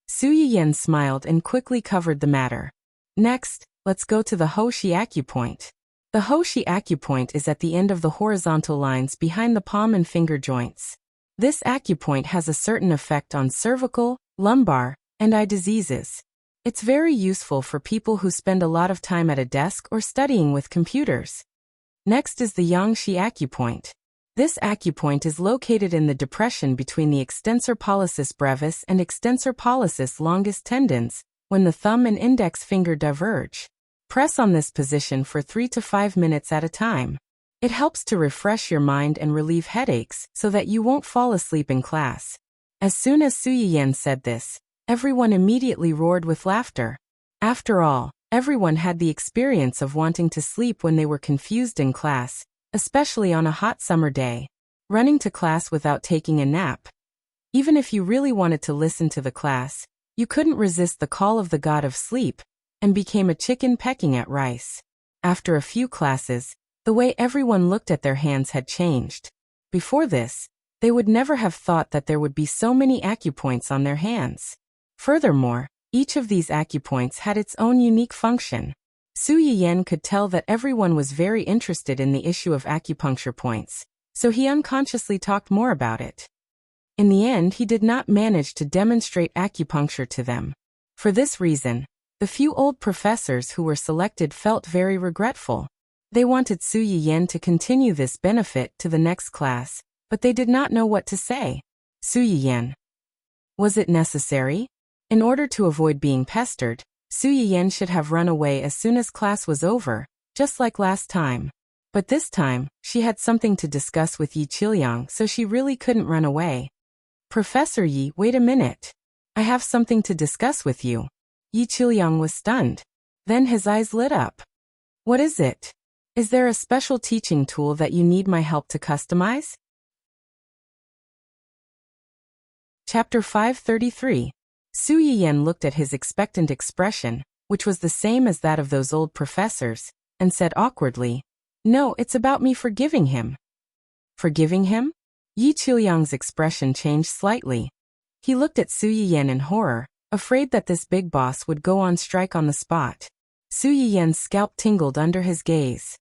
Su Yiyan smiled and quickly covered the matter. "Next, let's go to the Hoshi acupoint." The Hoshi acupoint is at the end of the horizontal lines behind the palm and finger joints. This acupoint has a certain effect on cervical, lumbar, and eye diseases. It's very useful for people who spend a lot of time at a desk or studying with computers. Next is the Yangshi acupoint. This acupoint is located in the depression between the extensor pollicis brevis and extensor pollicis longus tendons, when the thumb and index finger diverge. Press on this position for 3 to 5 minutes at a time. It helps to refresh your mind and relieve headaches so that you won't fall asleep in class. As soon as Su Yiyan said this, everyone immediately roared with laughter. After all, everyone had the experience of wanting to sleep when they were confused in class, especially on a hot summer day. Running to class without taking a nap. Even if you really wanted to listen to the class, you couldn't resist the call of the god of sleep, and became a chicken pecking at rice. After a few classes, the way everyone looked at their hands had changed. Before this, they would never have thought that there would be so many acupoints on their hands. Furthermore, each of these acupoints had its own unique function. Su Yiyan could tell that everyone was very interested in the issue of acupuncture points, so he unconsciously talked more about it. In the end, he did not manage to demonstrate acupuncture to them. For this reason, the few old professors who were selected felt very regretful. They wanted Su Yiyan to continue this benefit to the next class, but they did not know what to say. Su Yiyan. Was it necessary? In order to avoid being pestered, Su Yiyan should have run away as soon as class was over, just like last time. But this time, she had something to discuss with Yi Qiliang, so she really couldn't run away. Professor Yi, wait a minute. I have something to discuss with you. Yi Qiliang was stunned. Then his eyes lit up. What is it? Is there a special teaching tool that you need my help to customize? Chapter 533. Su Yiyan looked at his expectant expression, which was the same as that of those old professors, and said awkwardly, "No, it's about me forgiving him." Forgiving him? Yi Qiliang's expression changed slightly. He looked at Su Yiyan in horror, afraid that this big boss would go on strike on the spot. Su Yiyan's scalp tingled under his gaze.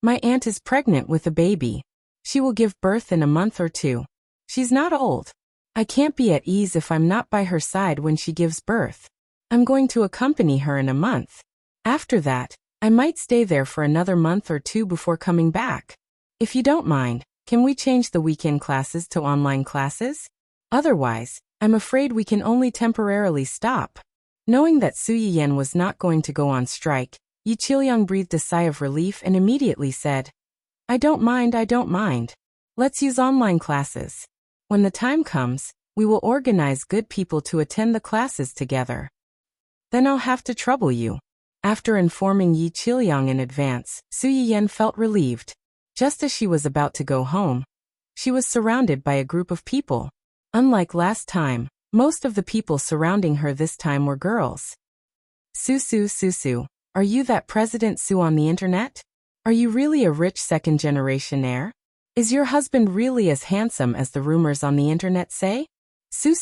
My aunt is pregnant with a baby. She will give birth in a month or 2. She's not old. I can't be at ease if I'm not by her side when she gives birth. I'm going to accompany her in a month. After that, I might stay there for another month or 2 before coming back. If you don't mind, can we change the weekend classes to online classes? Otherwise, I'm afraid we can only temporarily stop. Knowing that Su Yiyan was not going to go on strike, Yi Qiliang breathed a sigh of relief and immediately said, I don't mind. Let's use online classes. When the time comes, we will organize good people to attend the classes together. Then I'll have to trouble you. After informing Yi Qiliang in advance, Su Yiyan felt relieved. Just as she was about to go home, she was surrounded by a group of people. Unlike last time, most of the people surrounding her this time were girls. Su, are you that President Su on the internet? Are you really a rich second-generation heir? Is your husband really as handsome as the rumors on the internet say? Su,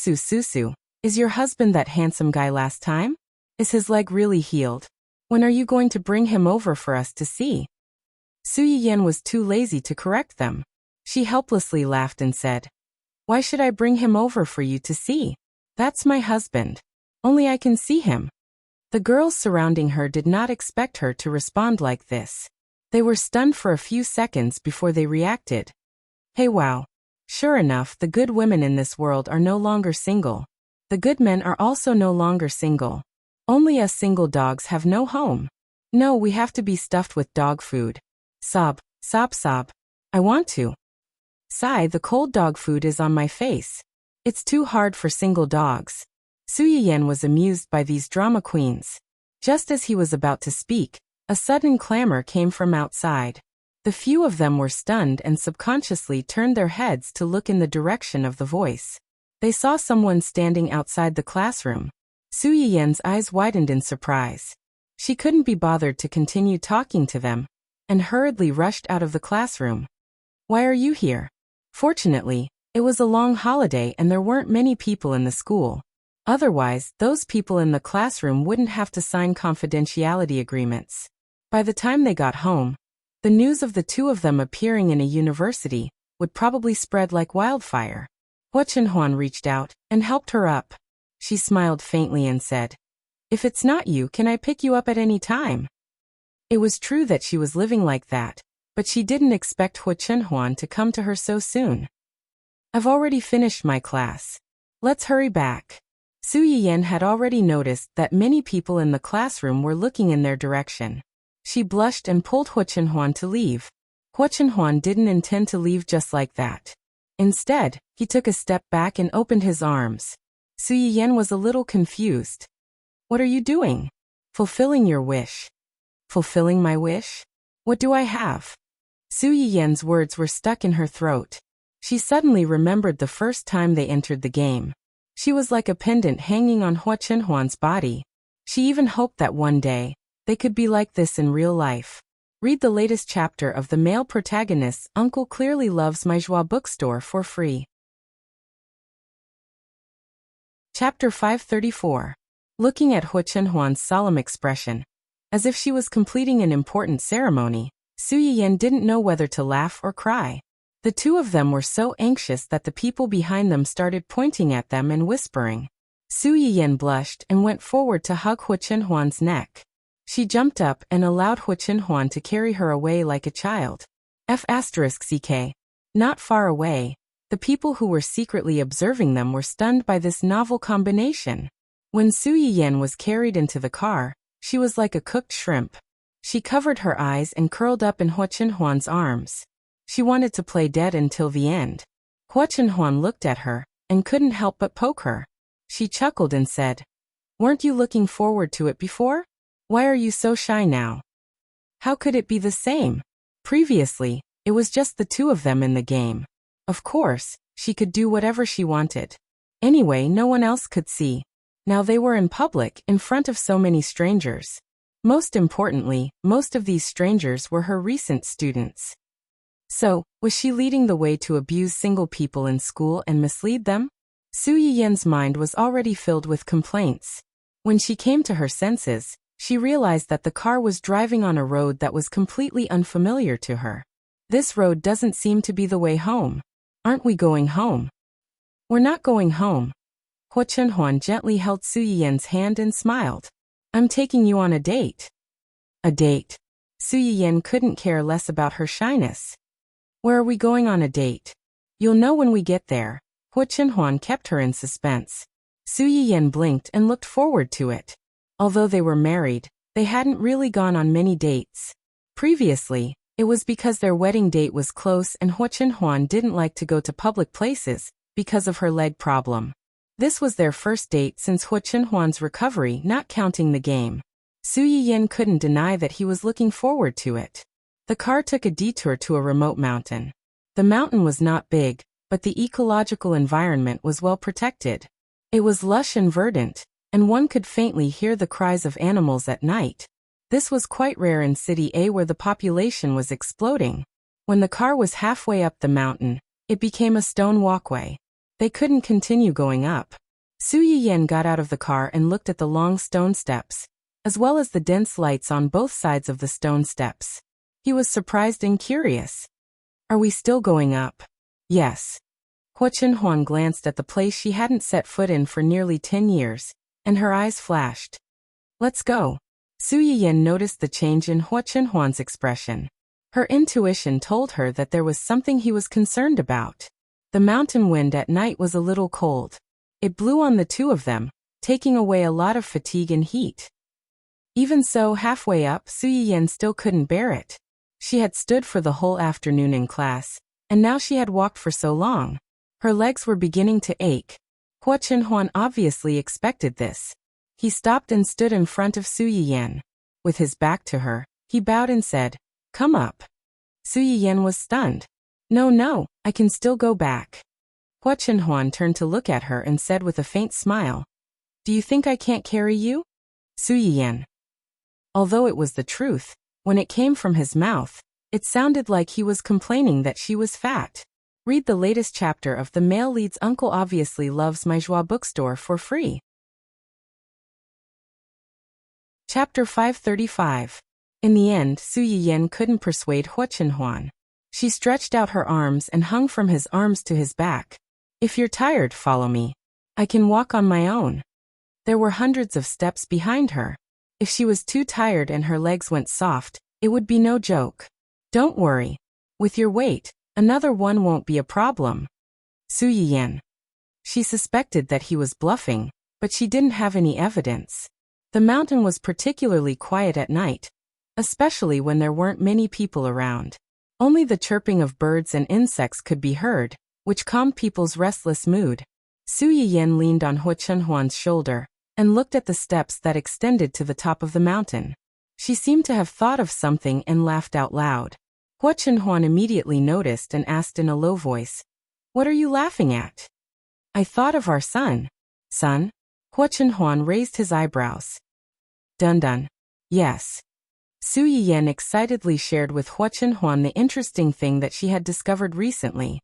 is your husband that handsome guy last time? Is his leg really healed? When are you going to bring him over for us to see? Su Yiyan was too lazy to correct them. She helplessly laughed and said, Why should I bring him over for you to see? That's my husband. Only I can see him. The girls surrounding her did not expect her to respond like this. They were stunned for a few seconds before they reacted. Hey wow. Sure enough, the good women in this world are no longer single. The good men are also no longer single. Only us single dogs have no home. No, we have to be stuffed with dog food. Sob. I want to. Sigh, the cold dog food is on my face. It's too hard for single dogs. Su Yiyan was amused by these drama queens. Just as he was about to speak, a sudden clamor came from outside. The few of them were stunned and subconsciously turned their heads to look in the direction of the voice. They saw someone standing outside the classroom. Su Yiyan's eyes widened in surprise. She couldn't be bothered to continue talking to them, and hurriedly rushed out of the classroom. Why are you here? Fortunately, it was a long holiday and there weren't many people in the school. Otherwise, those people in the classroom wouldn't have to sign confidentiality agreements. By the time they got home, the news of the two of them appearing in a university would probably spread like wildfire. Hua Chenhuan reached out and helped her up. She smiled faintly and said, If it's not you, can I pick you up at any time? It was true that she was living like that, but she didn't expect Hu Chenhuan to come to her so soon. I've already finished my class. Let's hurry back. Su Yiyan had already noticed that many people in the classroom were looking in their direction. She blushed and pulled Hu Chenhuan to leave. Hu Chenhuan didn't intend to leave just like that. Instead, he took a step back and opened his arms. Su Yiyan was a little confused. What are you doing? Fulfilling your wish. Fulfilling my wish? What do I have? Su Yiyan's words were stuck in her throat. She suddenly remembered the first time they entered the game. She was like a pendant hanging on Hu Chenhuan's body. She even hoped that one day, they could be like this in real life. Read the latest chapter of the male protagonist's Uncle Clearly Loves My Joie bookstore for free. Chapter 534. Looking at Hu Chenhuan's solemn expression, as if she was completing an important ceremony, Su Yiyan didn't know whether to laugh or cry. The two of them were so anxious that the people behind them started pointing at them and whispering. Su Yiyan blushed and went forward to hug Hu Chenhuan's neck. She jumped up and allowed Hu Chenhuan to carry her away like a child. F***ck. Not far away, the people who were secretly observing them were stunned by this novel combination. When Su Yiyan was carried into the car, she was like a cooked shrimp. She covered her eyes and curled up in Hu Chenhuan's arms. She wanted to play dead until the end. Hu Chenhuan looked at her, and couldn't help but poke her. She chuckled and said, "Weren't you looking forward to it before? Why are you so shy now?" How could it be the same? Previously, it was just the two of them in the game. Of course, she could do whatever she wanted. Anyway, no one else could see. Now they were in public, in front of so many strangers. Most importantly, most of these strangers were her recent students. So, was she leading the way to abuse single people in school and mislead them? Su Yiyan's mind was already filled with complaints. When she came to her senses, she realized that the car was driving on a road that was completely unfamiliar to her. This road doesn't seem to be the way home. Aren't we going home? We're not going home. Hu Chenhuan gently held Su Yiyan's hand and smiled. I'm taking you on a date. A date? Su Yiyan couldn't care less about her shyness. Where are we going on a date? You'll know when we get there. Hu Chenhuan kept her in suspense. Su Yiyan blinked and looked forward to it. Although they were married, they hadn't really gone on many dates. Previously, it was because their wedding date was close and Hu Chenhuan didn't like to go to public places because of her leg problem. This was their first date since Hu Chenhuan's recovery, not counting the game. Su Yiyan couldn't deny that he was looking forward to it. The car took a detour to a remote mountain. The mountain was not big, but the ecological environment was well protected. It was lush and verdant, and one could faintly hear the cries of animals at night. This was quite rare in City A where the population was exploding. When the car was halfway up the mountain, it became a stone walkway. They couldn't continue going up. Su Yiyan got out of the car and looked at the long stone steps, as well as the dense lights on both sides of the stone steps. He was surprised and curious. Are we still going up? Yes. Hu Chenhuan glanced at the place she hadn't set foot in for nearly 10 years, and her eyes flashed. Let's go. Su Yiyan noticed the change in Hu Chenhuan's expression. Her intuition told her that there was something he was concerned about. The mountain wind at night was a little cold. It blew on the two of them, taking away a lot of fatigue and heat. Even so, halfway up, Su Yiyan still couldn't bear it. She had stood for the whole afternoon in class, and now she had walked for so long. Her legs were beginning to ache. Hu Chenhuan obviously expected this. He stopped and stood in front of Su Yiyan. With his back to her, he bowed and said, "Come up." Su Yiyan was stunned. No, I can still go back." Hu Chenhuan turned to look at her and said with a faint smile, "Do you think I can't carry you?" Su Yiyan. Although it was the truth, when it came from his mouth, it sounded like he was complaining that she was fat. Read the latest chapter of The Male Lead's Uncle Obviously Loves My Joie bookstore for free. Chapter 535. In the end, Su Yiyan couldn't persuade Hu Chenhuan. She stretched out her arms and hung from his arms to his back. "If you're tired, follow me. I can walk on my own." There were hundreds of steps behind her. If she was too tired and her legs went soft, it would be no joke. Don't worry. With your weight, another one won't be a problem. Su Yiyan. She suspected that he was bluffing, but she didn't have any evidence. The mountain was particularly quiet at night, especially when there weren't many people around. Only the chirping of birds and insects could be heard, which calmed people's restless mood. Su Yiyan leaned on Hua Chunhuan's shoulder and looked at the steps that extended to the top of the mountain. She seemed to have thought of something and laughed out loud. Hua Chunhuan immediately noticed and asked in a low voice, "What are you laughing at?" "I thought of our son." "Son?" Hua Chunhuan raised his eyebrows. Dun dun. Yes. Su Yiyan excitedly shared with Hua Chunhuan the interesting thing that she had discovered recently.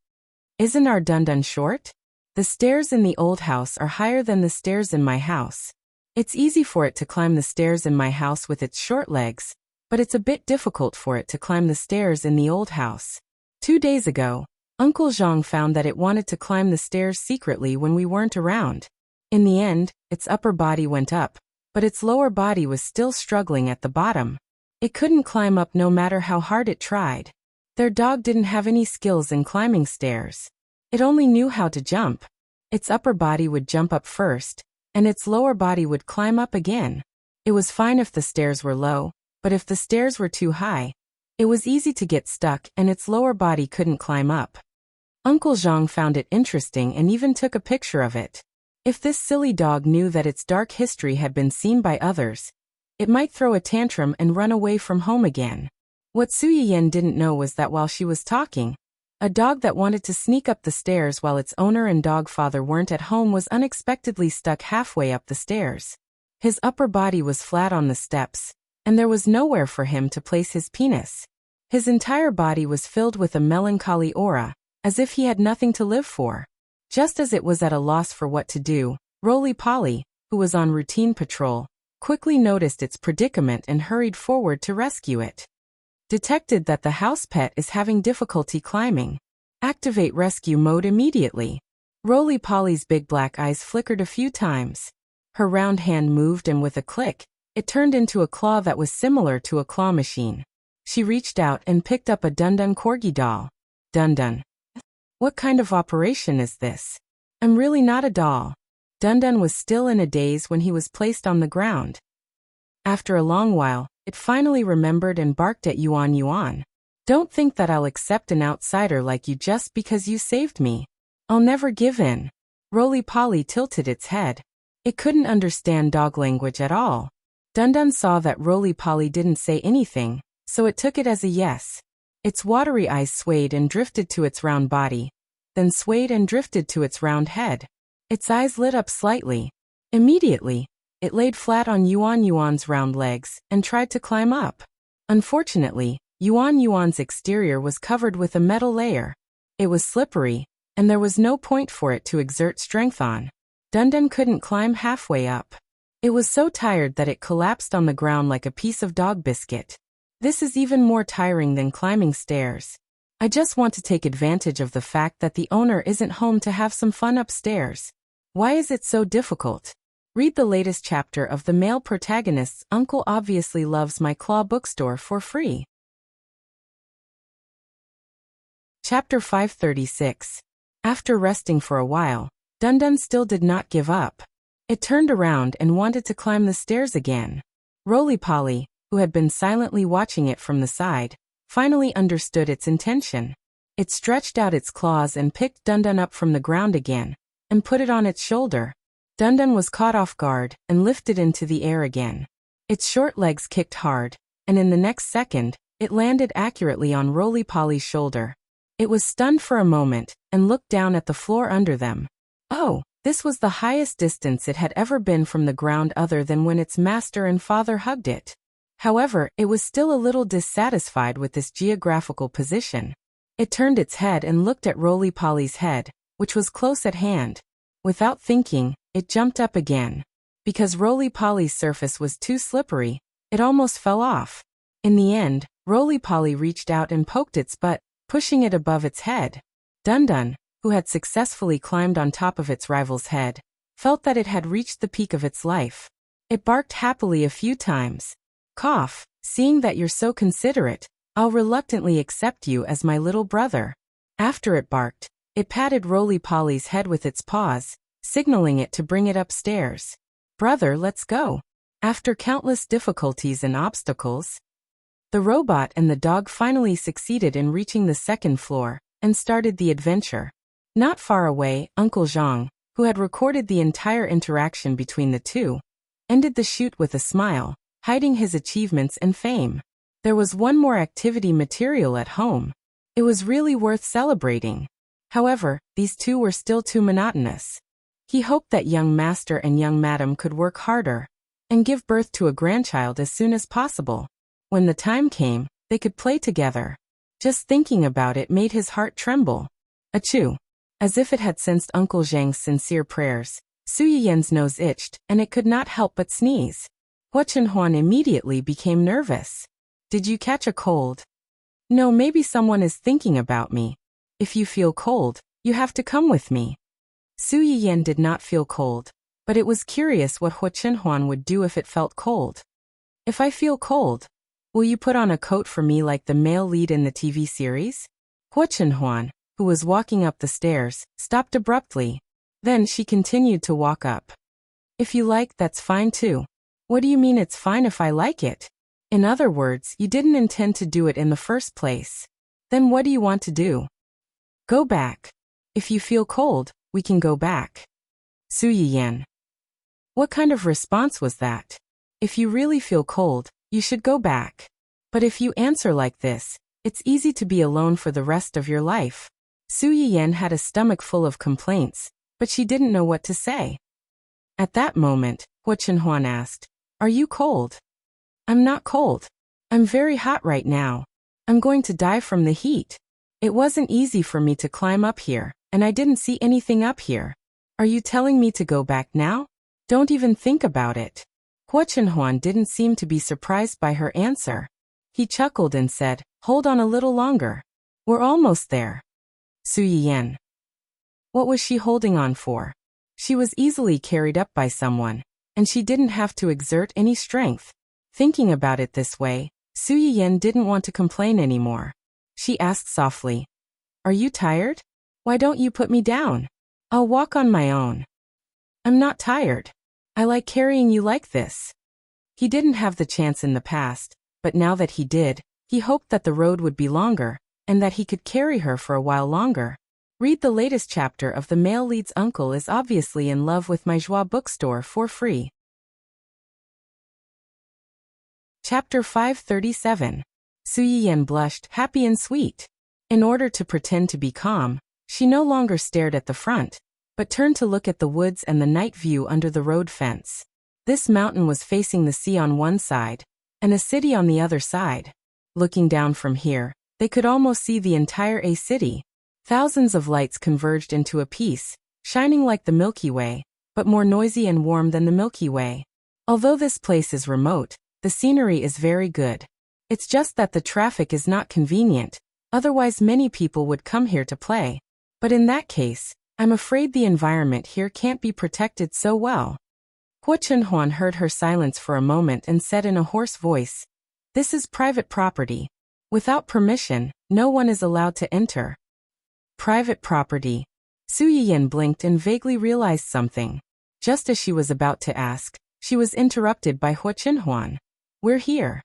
"Isn't our Dundun short? The stairs in the old house are higher than the stairs in my house. It's easy for it to climb the stairs in my house with its short legs, but it's a bit difficult for it to climb the stairs in the old house. 2 days ago, Uncle Zhang found that it wanted to climb the stairs secretly when we weren't around. In the end, its upper body went up, but its lower body was still struggling at the bottom. It couldn't climb up no matter how hard it tried. Their dog didn't have any skills in climbing stairs. It only knew how to jump. Its upper body would jump up first, and its lower body would climb up again. It was fine if the stairs were low, but if the stairs were too high, it was easy to get stuck and its lower body couldn't climb up. Uncle Zhang found it interesting and even took a picture of it. If this silly dog knew that its dark history had been seen by others, it might throw a tantrum and run away from home again. What Su Yiyan didn't know was that while she was talking, a dog that wanted to sneak up the stairs while its owner and dog father weren't at home was unexpectedly stuck halfway up the stairs. His upper body was flat on the steps, and there was nowhere for him to place his penis. His entire body was filled with a melancholy aura, as if he had nothing to live for. Just as it was at a loss for what to do, Roly-Poly, who was on routine patrol, quickly noticed its predicament and hurried forward to rescue it. Detected that the house pet is having difficulty climbing. Activate rescue mode immediately. Roly-Poly's big black eyes flickered a few times. Her round hand moved and with a click, it turned into a claw that was similar to a claw machine. She reached out and picked up a Dundun Corgi doll. Dundun. What kind of operation is this? I'm really not a doll. Dundun was still in a daze when he was placed on the ground. After a long while, it finally remembered and barked at Yuan Yuan. Don't think that I'll accept an outsider like you just because you saved me. I'll never give in. Roly-Poly tilted its head. It couldn't understand dog language at all. Dundun saw that Roly-Poly didn't say anything, so it took it as a yes. Its watery eyes swayed and drifted to its round body, then swayed and drifted to its round head. Its eyes lit up slightly. Immediately, it laid flat on Yuan Yuan's round legs and tried to climb up. Unfortunately, Yuan Yuan's exterior was covered with a metal layer. It was slippery, and there was no point for it to exert strength on. Dundun couldn't climb halfway up. It was so tired that it collapsed on the ground like a piece of dog biscuit. This is even more tiring than climbing stairs. I just want to take advantage of the fact that the owner isn't home to have some fun upstairs. Why is it so difficult? Read the latest chapter of the male protagonist's Uncle Obviously Loves My Claw bookstore for free. Chapter 536. After resting for a while, Dundun still did not give up. It turned around and wanted to climb the stairs again. Roly-Poly, who had been silently watching it from the side, finally understood its intention. It stretched out its claws and picked Dundun up from the ground again, and put it on its shoulder. Dundun was caught off guard and lifted into the air again. Its short legs kicked hard, and in the next second, it landed accurately on Roly-Poly's shoulder. It was stunned for a moment and looked down at the floor under them. Oh, this was the highest distance it had ever been from the ground other than when its master and father hugged it. However, it was still a little dissatisfied with this geographical position. It turned its head and looked at Roly-Poly's head, which was close at hand. Without thinking, it jumped up again. Because Roly-Poly's surface was too slippery, it almost fell off. In the end, Roly-Poly reached out and poked its butt, pushing it above its head. Dundun, who had successfully climbed on top of its rival's head, felt that it had reached the peak of its life. It barked happily a few times. Cough, seeing that you're so considerate, I'll reluctantly accept you as my little brother. After it barked, it patted Roly-Poly's head with its paws, signaling it to bring it upstairs. Brother, let's go. After countless difficulties and obstacles, the robot and the dog finally succeeded in reaching the second floor and started the adventure. Not far away, Uncle Zhang, who had recorded the entire interaction between the two, ended the shoot with a smile, hiding his achievements and fame. There was one more activity material at home. It was really worth celebrating. However, these two were still too monotonous. He hoped that young master and young madam could work harder and give birth to a grandchild as soon as possible. When the time came, they could play together. Just thinking about it made his heart tremble. Achoo! As if it had sensed Uncle Zhang's sincere prayers, Su Yiyan's nose itched, and it could not help but sneeze. Hua Chenhuan immediately became nervous. Did you catch a cold? No, maybe someone is thinking about me. If you feel cold, you have to come with me. Su Yiyan did not feel cold, but it was curious what Hua Chenhuan would do if it felt cold. If I feel cold, will you put on a coat for me like the male lead in the TV series? Hua Chenhuan, who was walking up the stairs, stopped abruptly. Then she continued to walk up. If you like, that's fine too. What do you mean it's fine if I like it? In other words, you didn't intend to do it in the first place. Then what do you want to do? Go back. If you feel cold, we can go back. Su Yiyan. What kind of response was that? If you really feel cold, you should go back. But if you answer like this, it's easy to be alone for the rest of your life. Su Yiyan had a stomach full of complaints, but she didn't know what to say. At that moment, Hua Chenhuan asked, Are you cold? I'm not cold. I'm very hot right now. I'm going to die from the heat. It wasn't easy for me to climb up here, and I didn't see anything up here. Are you telling me to go back now? Don't even think about it. Hua Chenhuan didn't seem to be surprised by her answer. He chuckled and said, Hold on a little longer. We're almost there. Su Yiyan. What was she holding on for? She was easily carried up by someone, and she didn't have to exert any strength. Thinking about it this way, Su Yiyan didn't want to complain anymore. She asked softly, Are you tired? Why don't you put me down? I'll walk on my own. I'm not tired. I like carrying you like this. He didn't have the chance in the past, but now that he did, he hoped that the road would be longer, and that he could carry her for a while longer. Read the latest chapter of The Male Lead's Uncle is Obviously in Love with My Joie bookstore for free. Chapter 537. Su Yiyan blushed, happy and sweet. In order to pretend to be calm, she no longer stared at the front, but turned to look at the woods and the night view under the road fence. This mountain was facing the sea on one side, and a city on the other side. Looking down from here, they could almost see the entire A city. Thousands of lights converged into a piece, shining like the Milky Way, but more noisy and warm than the Milky Way. Although this place is remote, the scenery is very good. It's just that the traffic is not convenient, otherwise many people would come here to play. But in that case, I'm afraid the environment here can't be protected so well. Hua Chenhuan heard her silence for a moment and said in a hoarse voice, This is private property. Without permission, no one is allowed to enter. Private property. Su Yiyan blinked and vaguely realized something. Just as she was about to ask, she was interrupted by Hua Chenhuan. We're here.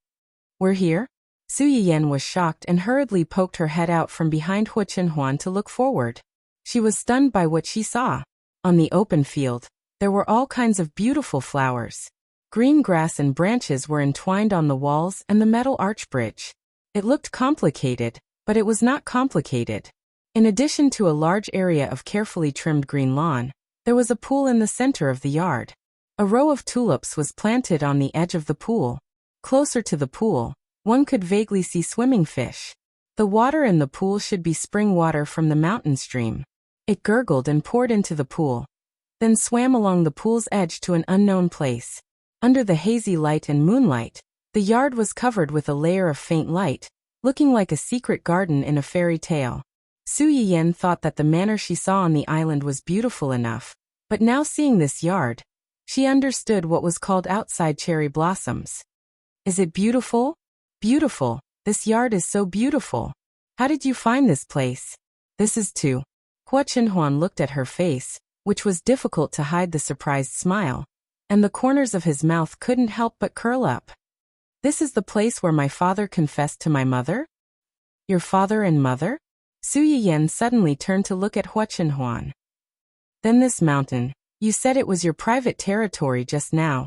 We're here? Su Yiyan was shocked and hurriedly poked her head out from behind Hua Chenhuan to look forward. She was stunned by what she saw. On the open field, there were all kinds of beautiful flowers. Green grass and branches were entwined on the walls and the metal arch bridge. It looked complicated, but it was not complicated. In addition to a large area of carefully trimmed green lawn, there was a pool in the center of the yard. A row of tulips was planted on the edge of the pool. Closer to the pool, one could vaguely see swimming fish. The water in the pool should be spring water from the mountain stream. It gurgled and poured into the pool, then swam along the pool's edge to an unknown place. Under the hazy light and moonlight, the yard was covered with a layer of faint light, looking like a secret garden in a fairy tale. Su Yiyan thought that the manor she saw on the island was beautiful enough, But now seeing this yard, she understood what was called outside cherry blossoms. Is it beautiful? Beautiful. This yard is so beautiful. How did you find this place? This is too. Hua Chenhuan looked at her face, which was difficult to hide the surprised smile, and the corners of his mouth couldn't help but curl up. This is the place where my father confessed to my mother? Your father and mother? Su Yiyan suddenly turned to look at Hua Chenhuan. Then this mountain, you said it was your private territory just now.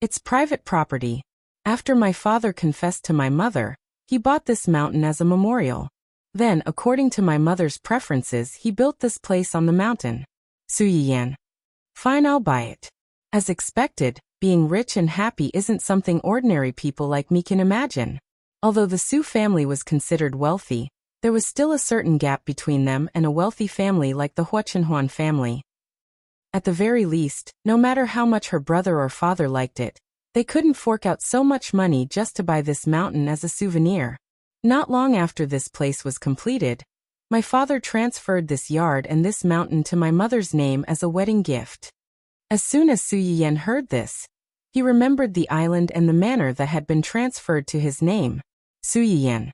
It's private property. After my father confessed to my mother, he bought this mountain as a memorial. Then, according to my mother's preferences, he built this place on the mountain. Su Yiyan. Fine, I'll buy it. As expected, being rich and happy isn't something ordinary people like me can imagine. Although the Su family was considered wealthy, there was still a certain gap between them and a wealthy family like the Hua Chenhuan family. At the very least, no matter how much her brother or father liked it, they couldn't fork out so much money just to buy this mountain as a souvenir. Not long after this place was completed, my father transferred this yard and this mountain to my mother's name as a wedding gift. As soon as Su Yiyan heard this, he remembered the island and the manor that had been transferred to his name. Su Yiyan.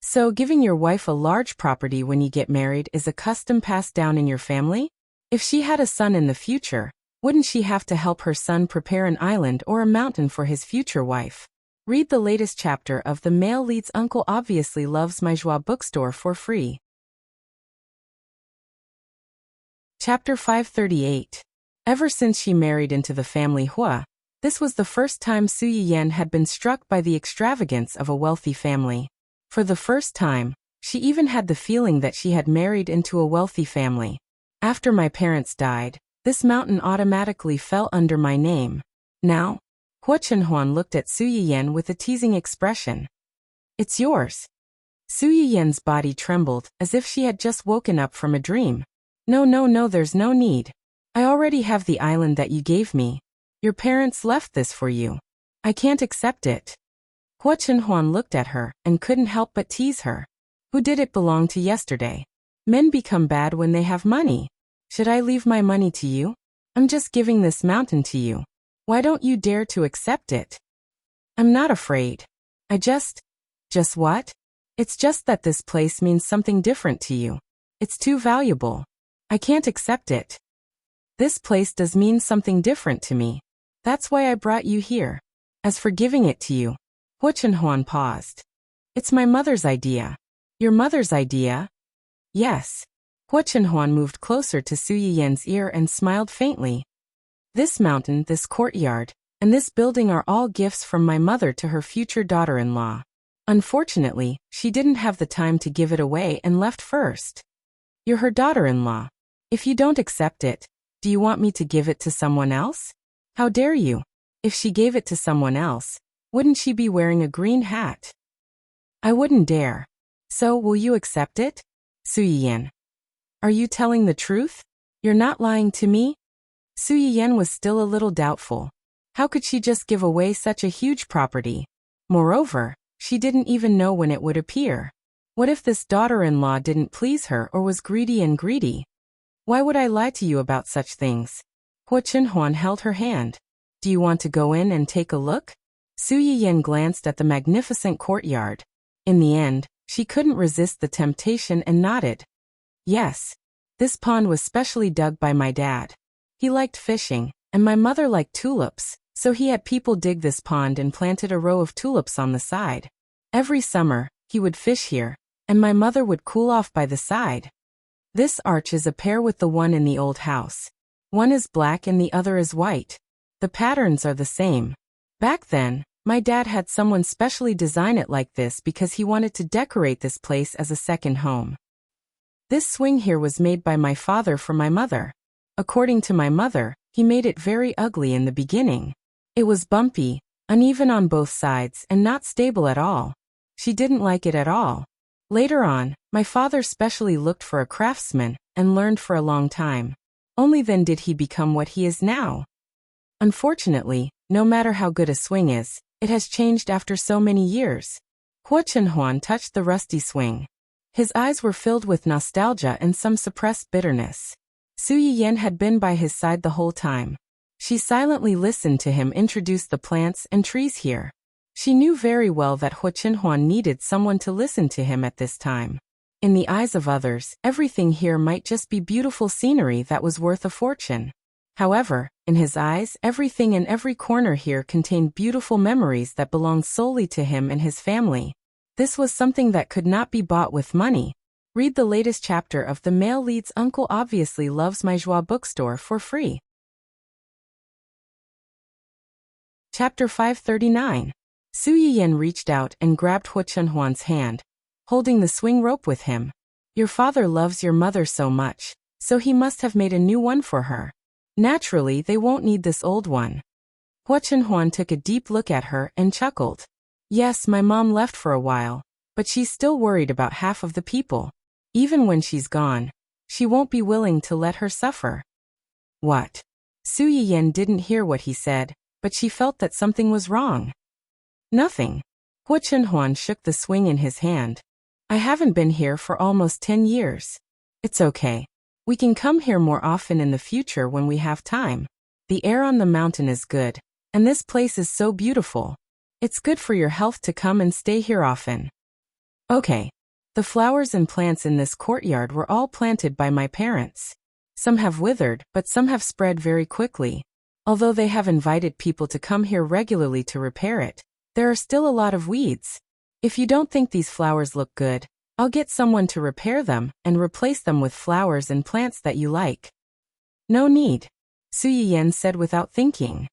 So giving your wife a large property when you get married is a custom passed down in your family? If she had a son in the future, wouldn't she have to help her son prepare an island or a mountain for his future wife? Read the latest chapter of The Male Lead's Uncle Obviously Loves My Joie bookstore for free. Chapter 538. Ever since she married into the family Hua, this was the first time Su Yiyan had been struck by the extravagance of a wealthy family. For the first time, she even had the feeling that she had married into a wealthy family. After my parents died, this mountain automatically fell under my name. Now, Hua Chenhuan looked at Su Yiyan with a teasing expression. It's yours. Su Yiyan's body trembled, as if she had just woken up from a dream. No, there's no need. I already have the island that you gave me. Your parents left this for you. I can't accept it. Hua Chenhuan looked at her and couldn't help but tease her. Who did it belong to yesterday? Men become bad when they have money. Should I leave my money to you? I'm just giving this mountain to you. Why don't you dare to accept it? I'm not afraid. Just what? It's just that this place means something different to you. It's too valuable. I can't accept it. This place does mean something different to me. That's why I brought you here. As for giving it to you, Hua Chenhuan paused. It's my mother's idea. Your mother's idea? Yes. Hua Chenhuan moved closer to Su Yiyan's ear and smiled faintly. This mountain, this courtyard, and this building are all gifts from my mother to her future daughter-in-law. Unfortunately, she didn't have the time to give it away and left first. You're her daughter-in-law. If you don't accept it, do you want me to give it to someone else? How dare you? If she gave it to someone else, wouldn't she be wearing a green hat? I wouldn't dare. So, will you accept it? Su Yiyan. Are you telling the truth? You're not lying to me? Su Yiyan was still a little doubtful. How could she just give away such a huge property? Moreover, she didn't even know when it would appear. What if this daughter-in-law didn't please her or was greedy? Why would I lie to you about such things? Hua Chenhuan held her hand. Do you want to go in and take a look? Su Yiyan glanced at the magnificent courtyard. In the end, she couldn't resist the temptation and nodded. Yes. This pond was specially dug by my dad. He liked fishing, and my mother liked tulips, so he had people dig this pond and planted a row of tulips on the side. Every summer, he would fish here, and my mother would cool off by the side. This arch is a pair with the one in the old house. One is black and the other is white. The patterns are the same. Back then, my dad had someone specially design it like this because he wanted to decorate this place as a second home. This swing here was made by my father for my mother. According to my mother, he made it very ugly in the beginning. It was bumpy, uneven on both sides and not stable at all. She didn't like it at all. Later on, my father specially looked for a craftsman and learned for a long time. Only then did he become what he is now. Unfortunately, no matter how good a swing is, it has changed after so many years. Hua Chenhuan touched the rusty swing. His eyes were filled with nostalgia and some suppressed bitterness. Su Yiyan had been by his side the whole time. She silently listened to him introduce the plants and trees here. She knew very well that Hu Chenhuan needed someone to listen to him at this time. In the eyes of others, everything here might just be beautiful scenery that was worth a fortune. However, in his eyes, everything in every corner here contained beautiful memories that belonged solely to him and his family. This was something that could not be bought with money. Read the latest chapter of The Male Lead's Uncle Obviously Loves My Joie bookstore for free. Chapter 539. Su Yiyan reached out and grabbed Hu Chenhuan's hand, holding the swing rope with him. Your father loves your mother so much, so he must have made a new one for her. Naturally, they won't need this old one. Hu Chenhuan took a deep look at her and chuckled. Yes, my mom left for a while, but she's still worried about half of the people. Even when she's gone, she won't be willing to let her suffer. What? Su Yiyan didn't hear what he said, but she felt that something was wrong. Nothing. Hu Chenhuan shook the swing in his hand. I haven't been here for almost 10 years. It's okay. We can come here more often in the future when we have time. The air on the mountain is good, and this place is so beautiful. It's good for your health to come and stay here often. Okay. The flowers and plants in this courtyard were all planted by my parents. Some have withered, but some have spread very quickly. Although they have invited people to come here regularly to repair it, there are still a lot of weeds. If you don't think these flowers look good, I'll get someone to repair them and replace them with flowers and plants that you like. No need, Su Yiyan said without thinking.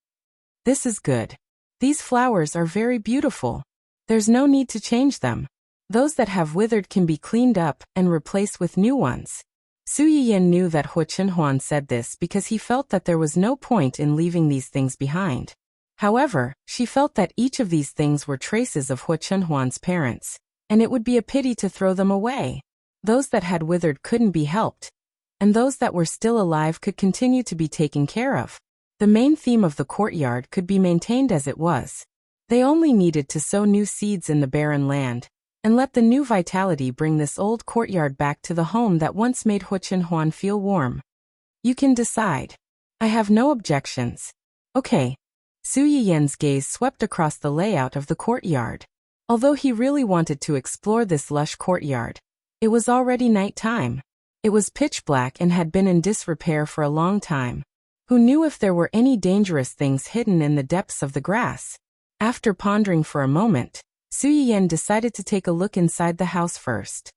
This is good. These flowers are very beautiful. There's no need to change them. Those that have withered can be cleaned up and replaced with new ones. Su Yiyan knew that Hu Chenhuan said this because he felt that there was no point in leaving these things behind. However, she felt that each of these things were traces of Hu Chenhuan's parents, and it would be a pity to throw them away. Those that had withered couldn't be helped, and those that were still alive could continue to be taken care of. The main theme of the courtyard could be maintained as it was. They only needed to sow new seeds in the barren land, and let the new vitality bring this old courtyard back to the home that once made Hu Chenhuan feel warm. You can decide. I have no objections. Okay. Su Yiyan's gaze swept across the layout of the courtyard. Although he really wanted to explore this lush courtyard, it was already night time. It was pitch black and had been in disrepair for a long time. Who knew if there were any dangerous things hidden in the depths of the grass? After pondering for a moment, Su Yiyan decided to take a look inside the house first.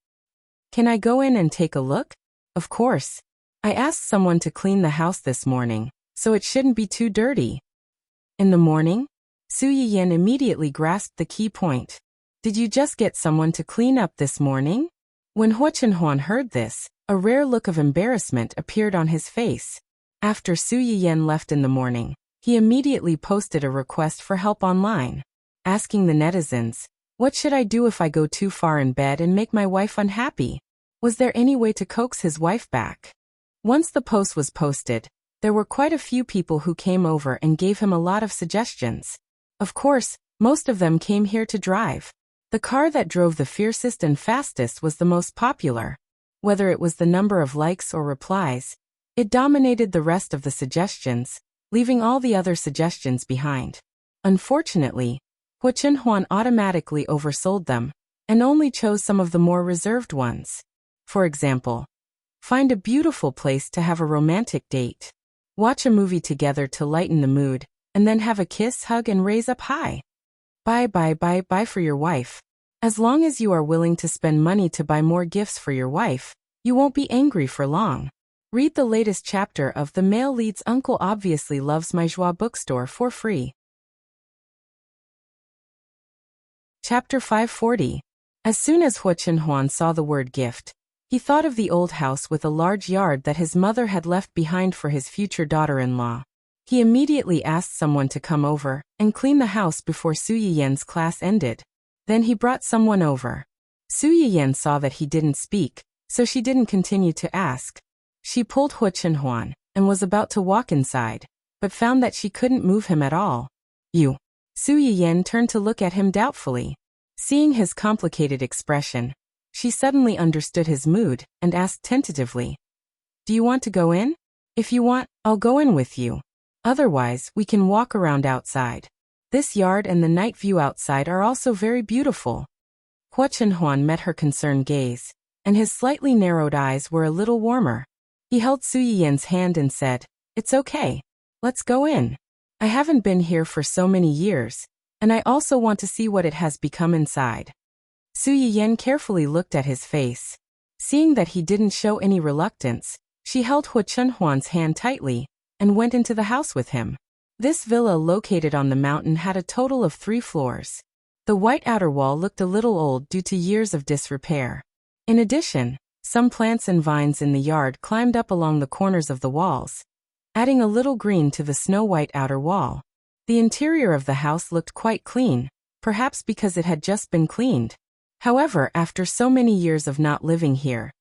Can I go in and take a look? Of course. I asked someone to clean the house this morning, so it shouldn't be too dirty. In the morning? Su Yiyan immediately grasped the key point. Did you just get someone to clean up this morning? When Hu Chenhuan heard this, a rare look of embarrassment appeared on his face. After Su Yiyan left in the morning, he immediately posted a request for help online, asking the netizens, what should I do if I go too far in bed and make my wife unhappy? Was there any way to coax his wife back? Once the post was posted, there were quite a few people who came over and gave him a lot of suggestions. Of course, most of them came here to drive. The car that drove the fiercest and fastest was the most popular. Whether it was the number of likes or replies, it dominated the rest of the suggestions, leaving all the other suggestions behind. Unfortunately, Hu Chenhuan automatically oversold them, and only chose some of the more reserved ones. For example, find a beautiful place to have a romantic date. Watch a movie together to lighten the mood, and then have a kiss, hug, and raise up high. Buy for your wife. As long as you are willing to spend money to buy more gifts for your wife, you won't be angry for long. Read the latest chapter of The Male Lead's Uncle Obviously Loves My Joie bookstore for free. Chapter 540. As soon as Hu Chenhuan saw the word gift, he thought of the old house with a large yard that his mother had left behind for his future daughter-in-law. He immediately asked someone to come over and clean the house before Su Yiyan's class ended. Then he brought someone over. Su Yiyan saw that he didn't speak, so she didn't continue to ask. She pulled Hu Chenhuan and was about to walk inside, but found that she couldn't move him at all. You. Su Yiyan turned to look at him doubtfully. Seeing his complicated expression, she suddenly understood his mood and asked tentatively, Do you want to go in? If you want, I'll go in with you. Otherwise, we can walk around outside. This yard and the night view outside are also very beautiful. Hua Chenhuan met her concerned gaze, and his slightly narrowed eyes were a little warmer. He held Su Yiyan's hand and said, "It's okay. Let's go in. I haven't been here for so many years, and I also want to see what it has become inside." Su Yiyan carefully looked at his face. Seeing that he didn't show any reluctance, she held Hua Chenhuan's hand tightly and went into the house with him. This villa located on the mountain had a total of 3 floors. The white outer wall looked a little old due to years of disrepair. In addition, some plants and vines in the yard climbed up along the corners of the walls, adding a little green to the snow-white outer wall. The interior of the house looked quite clean, perhaps because it had just been cleaned. However, after so many years of not living here,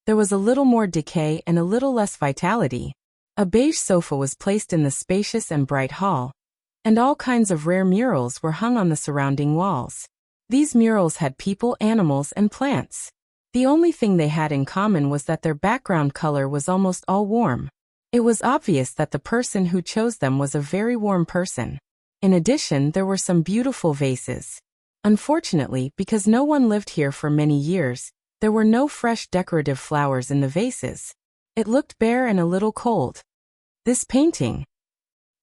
there was a little more decay and a little less vitality. A beige sofa was placed in the spacious and bright hall, and all kinds of rare murals were hung on the surrounding walls. These murals had people, animals, and plants. The only thing they had in common was that their background color was almost all warm. It was obvious that the person who chose them was a very warm person. In addition, there were some beautiful vases. Unfortunately, because no one lived here for many years, there were no fresh decorative flowers in the vases. It looked bare and a little cold. This painting.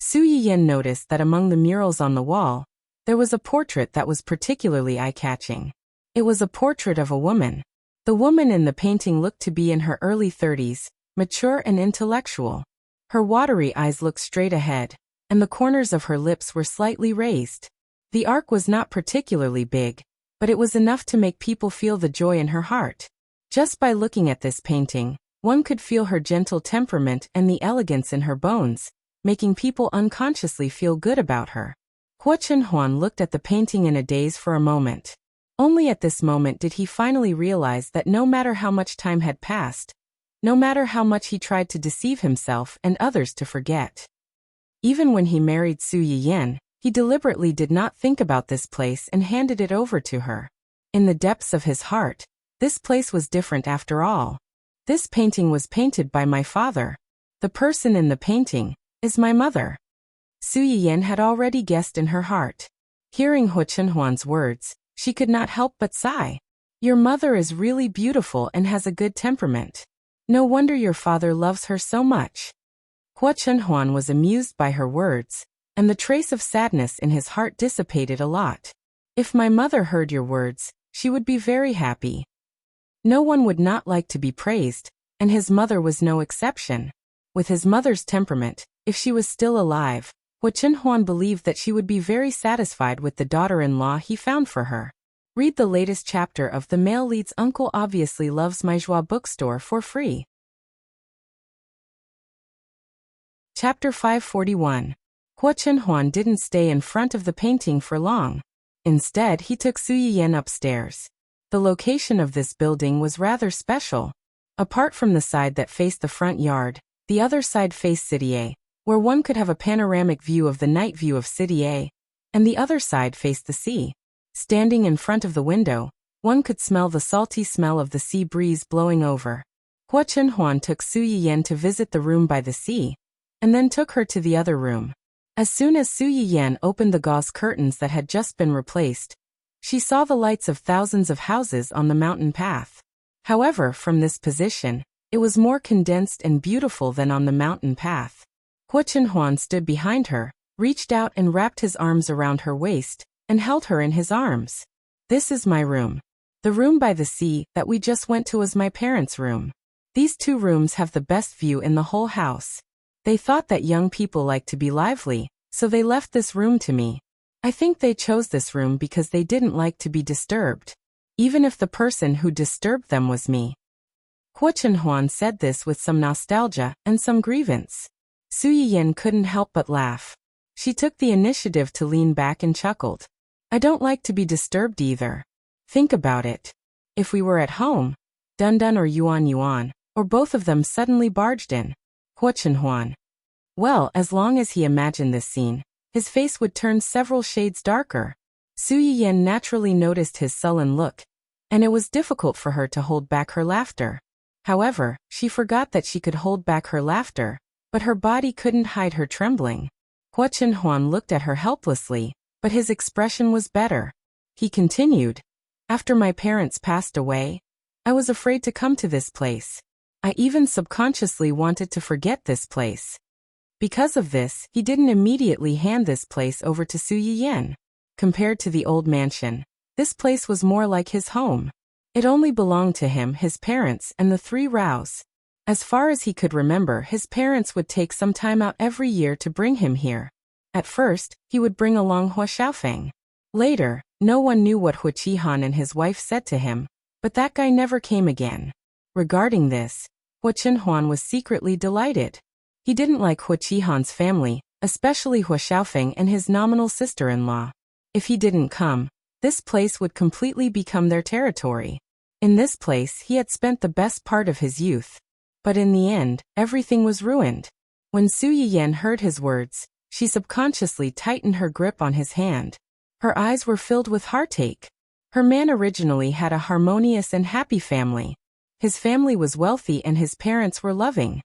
Su Yiyan noticed that among the murals on the wall, there was a portrait that was particularly eye-catching. It was a portrait of a woman. The woman in the painting looked to be in her early 30s, mature and intellectual. Her watery eyes looked straight ahead, and the corners of her lips were slightly raised. The arc was not particularly big, but it was enough to make people feel the joy in her heart. Just by looking at this painting, one could feel her gentle temperament and the elegance in her bones, making people unconsciously feel good about her. Hua Chenhuan looked at the painting in a daze for a moment. Only at this moment did he finally realize that no matter how much time had passed, no matter how much he tried to deceive himself and others to forget, even when he married Su Yiyan, he deliberately did not think about this place and handed it over to her. In the depths of his heart, this place was different after all. This painting was painted by my father. The person in the painting is my mother. Su Yiyan had already guessed in her heart. Hearing Hua Chenhuan's words, she could not help but sigh. Your mother is really beautiful and has a good temperament. No wonder your father loves her so much. Hua Chenhuan was amused by her words, and the trace of sadness in his heart dissipated a lot. If my mother heard your words, she would be very happy. No one would not like to be praised, and his mother was no exception. With his mother's temperament, if she was still alive, Hua Chenhuan believed that she would be very satisfied with the daughter-in-law he found for her. Read the latest chapter of The Male Lead's Uncle Obviously Loves My Joie bookstore for free. Chapter 541. Hua Chenhuan didn't stay in front of the painting for long. Instead, he took Su Yiyan upstairs. The location of this building was rather special. Apart from the side that faced the front yard, the other side faced City A, where one could have a panoramic view of the night view of City A, and the other side faced the sea. Standing in front of the window, one could smell the salty smell of the sea breeze blowing over. Hua Chenhuan took Su Yiyan to visit the room by the sea, and then took her to the other room. As soon as Su Yiyan opened the gauze curtains that had just been replaced, she saw the lights of thousands of houses on the mountain path. However, from this position, it was more condensed and beautiful than on the mountain path. Hua Chenhuan stood behind her, reached out and wrapped his arms around her waist, and held her in his arms. This is my room. The room by the sea that we just went to was my parents' room. These 2 rooms have the best view in the whole house. They thought that young people like to be lively, so they left this room to me. I think they chose this room because they didn't like to be disturbed, even if the person who disturbed them was me. Hua Chenhuan said this with some nostalgia and some grievance. Su Yiyan couldn't help but laugh. She took the initiative to lean back and chuckled. I don't like to be disturbed either. Think about it. If we were at home, Dun Dun or Yuan Yuan, or both of them suddenly barged in. Hua Chenhuan. Well, as long as he imagined this scene, his face would turn several shades darker. Su Yiyan naturally noticed his sullen look, and it was difficult for her to hold back her laughter. However, she forgot that she could hold back her laughter, but her body couldn't hide her trembling. Hua Chenhuan looked at her helplessly, but his expression was better. He continued, "After my parents passed away, I was afraid to come to this place. I even subconsciously wanted to forget this place. Because of this, he didn't immediately hand this place over to Su Yiyan. Compared to the old mansion, this place was more like his home. It only belonged to him, his parents, and the 3 Raos. As far as he could remember, his parents would take some time out every year to bring him here. At first, he would bring along Hua Xiaofeng. Later, no one knew what Hua Qihan and his wife said to him, but that guy never came again." Regarding this, Hua Chenhuan was secretly delighted. He didn't like Hua Qihan's family, especially Hua Xiaofeng and his nominal sister-in-law. If he didn't come, this place would completely become their territory. In this place he had spent the best part of his youth. But in the end, everything was ruined. When Su Yiyan heard his words, she subconsciously tightened her grip on his hand. Her eyes were filled with heartache. Her man originally had a harmonious and happy family. His family was wealthy and his parents were loving.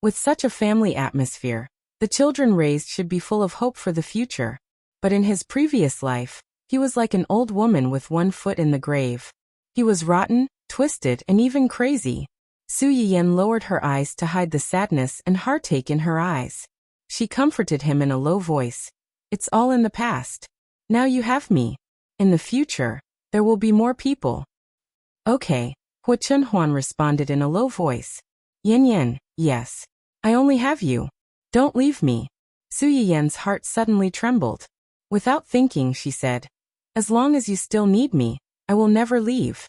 With such a family atmosphere, the children raised should be full of hope for the future. But in his previous life, he was like an old woman with one foot in the grave. He was rotten, twisted, and even crazy. Su Yiyan lowered her eyes to hide the sadness and heartache in her eyes. She comforted him in a low voice. "It's all in the past. Now you have me. In the future, there will be more people." "Okay," Hua Chenhuan responded in a low voice. "Yan Yan, yes. I only have you. Don't leave me." Su Yiyan's heart suddenly trembled. Without thinking, she said, "As long as you still need me, I will never leave."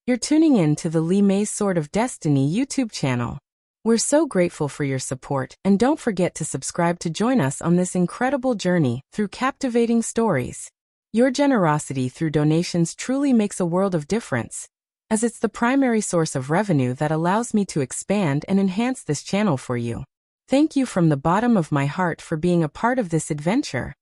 You're tuning in to the Li Mei's Sword of Destiny YouTube channel. We're so grateful for your support, and don't forget to subscribe to join us on this incredible journey through captivating stories. Your generosity through donations truly makes a world of difference, as it's the primary source of revenue that allows me to expand and enhance this channel for you. Thank you from the bottom of my heart for being a part of this adventure.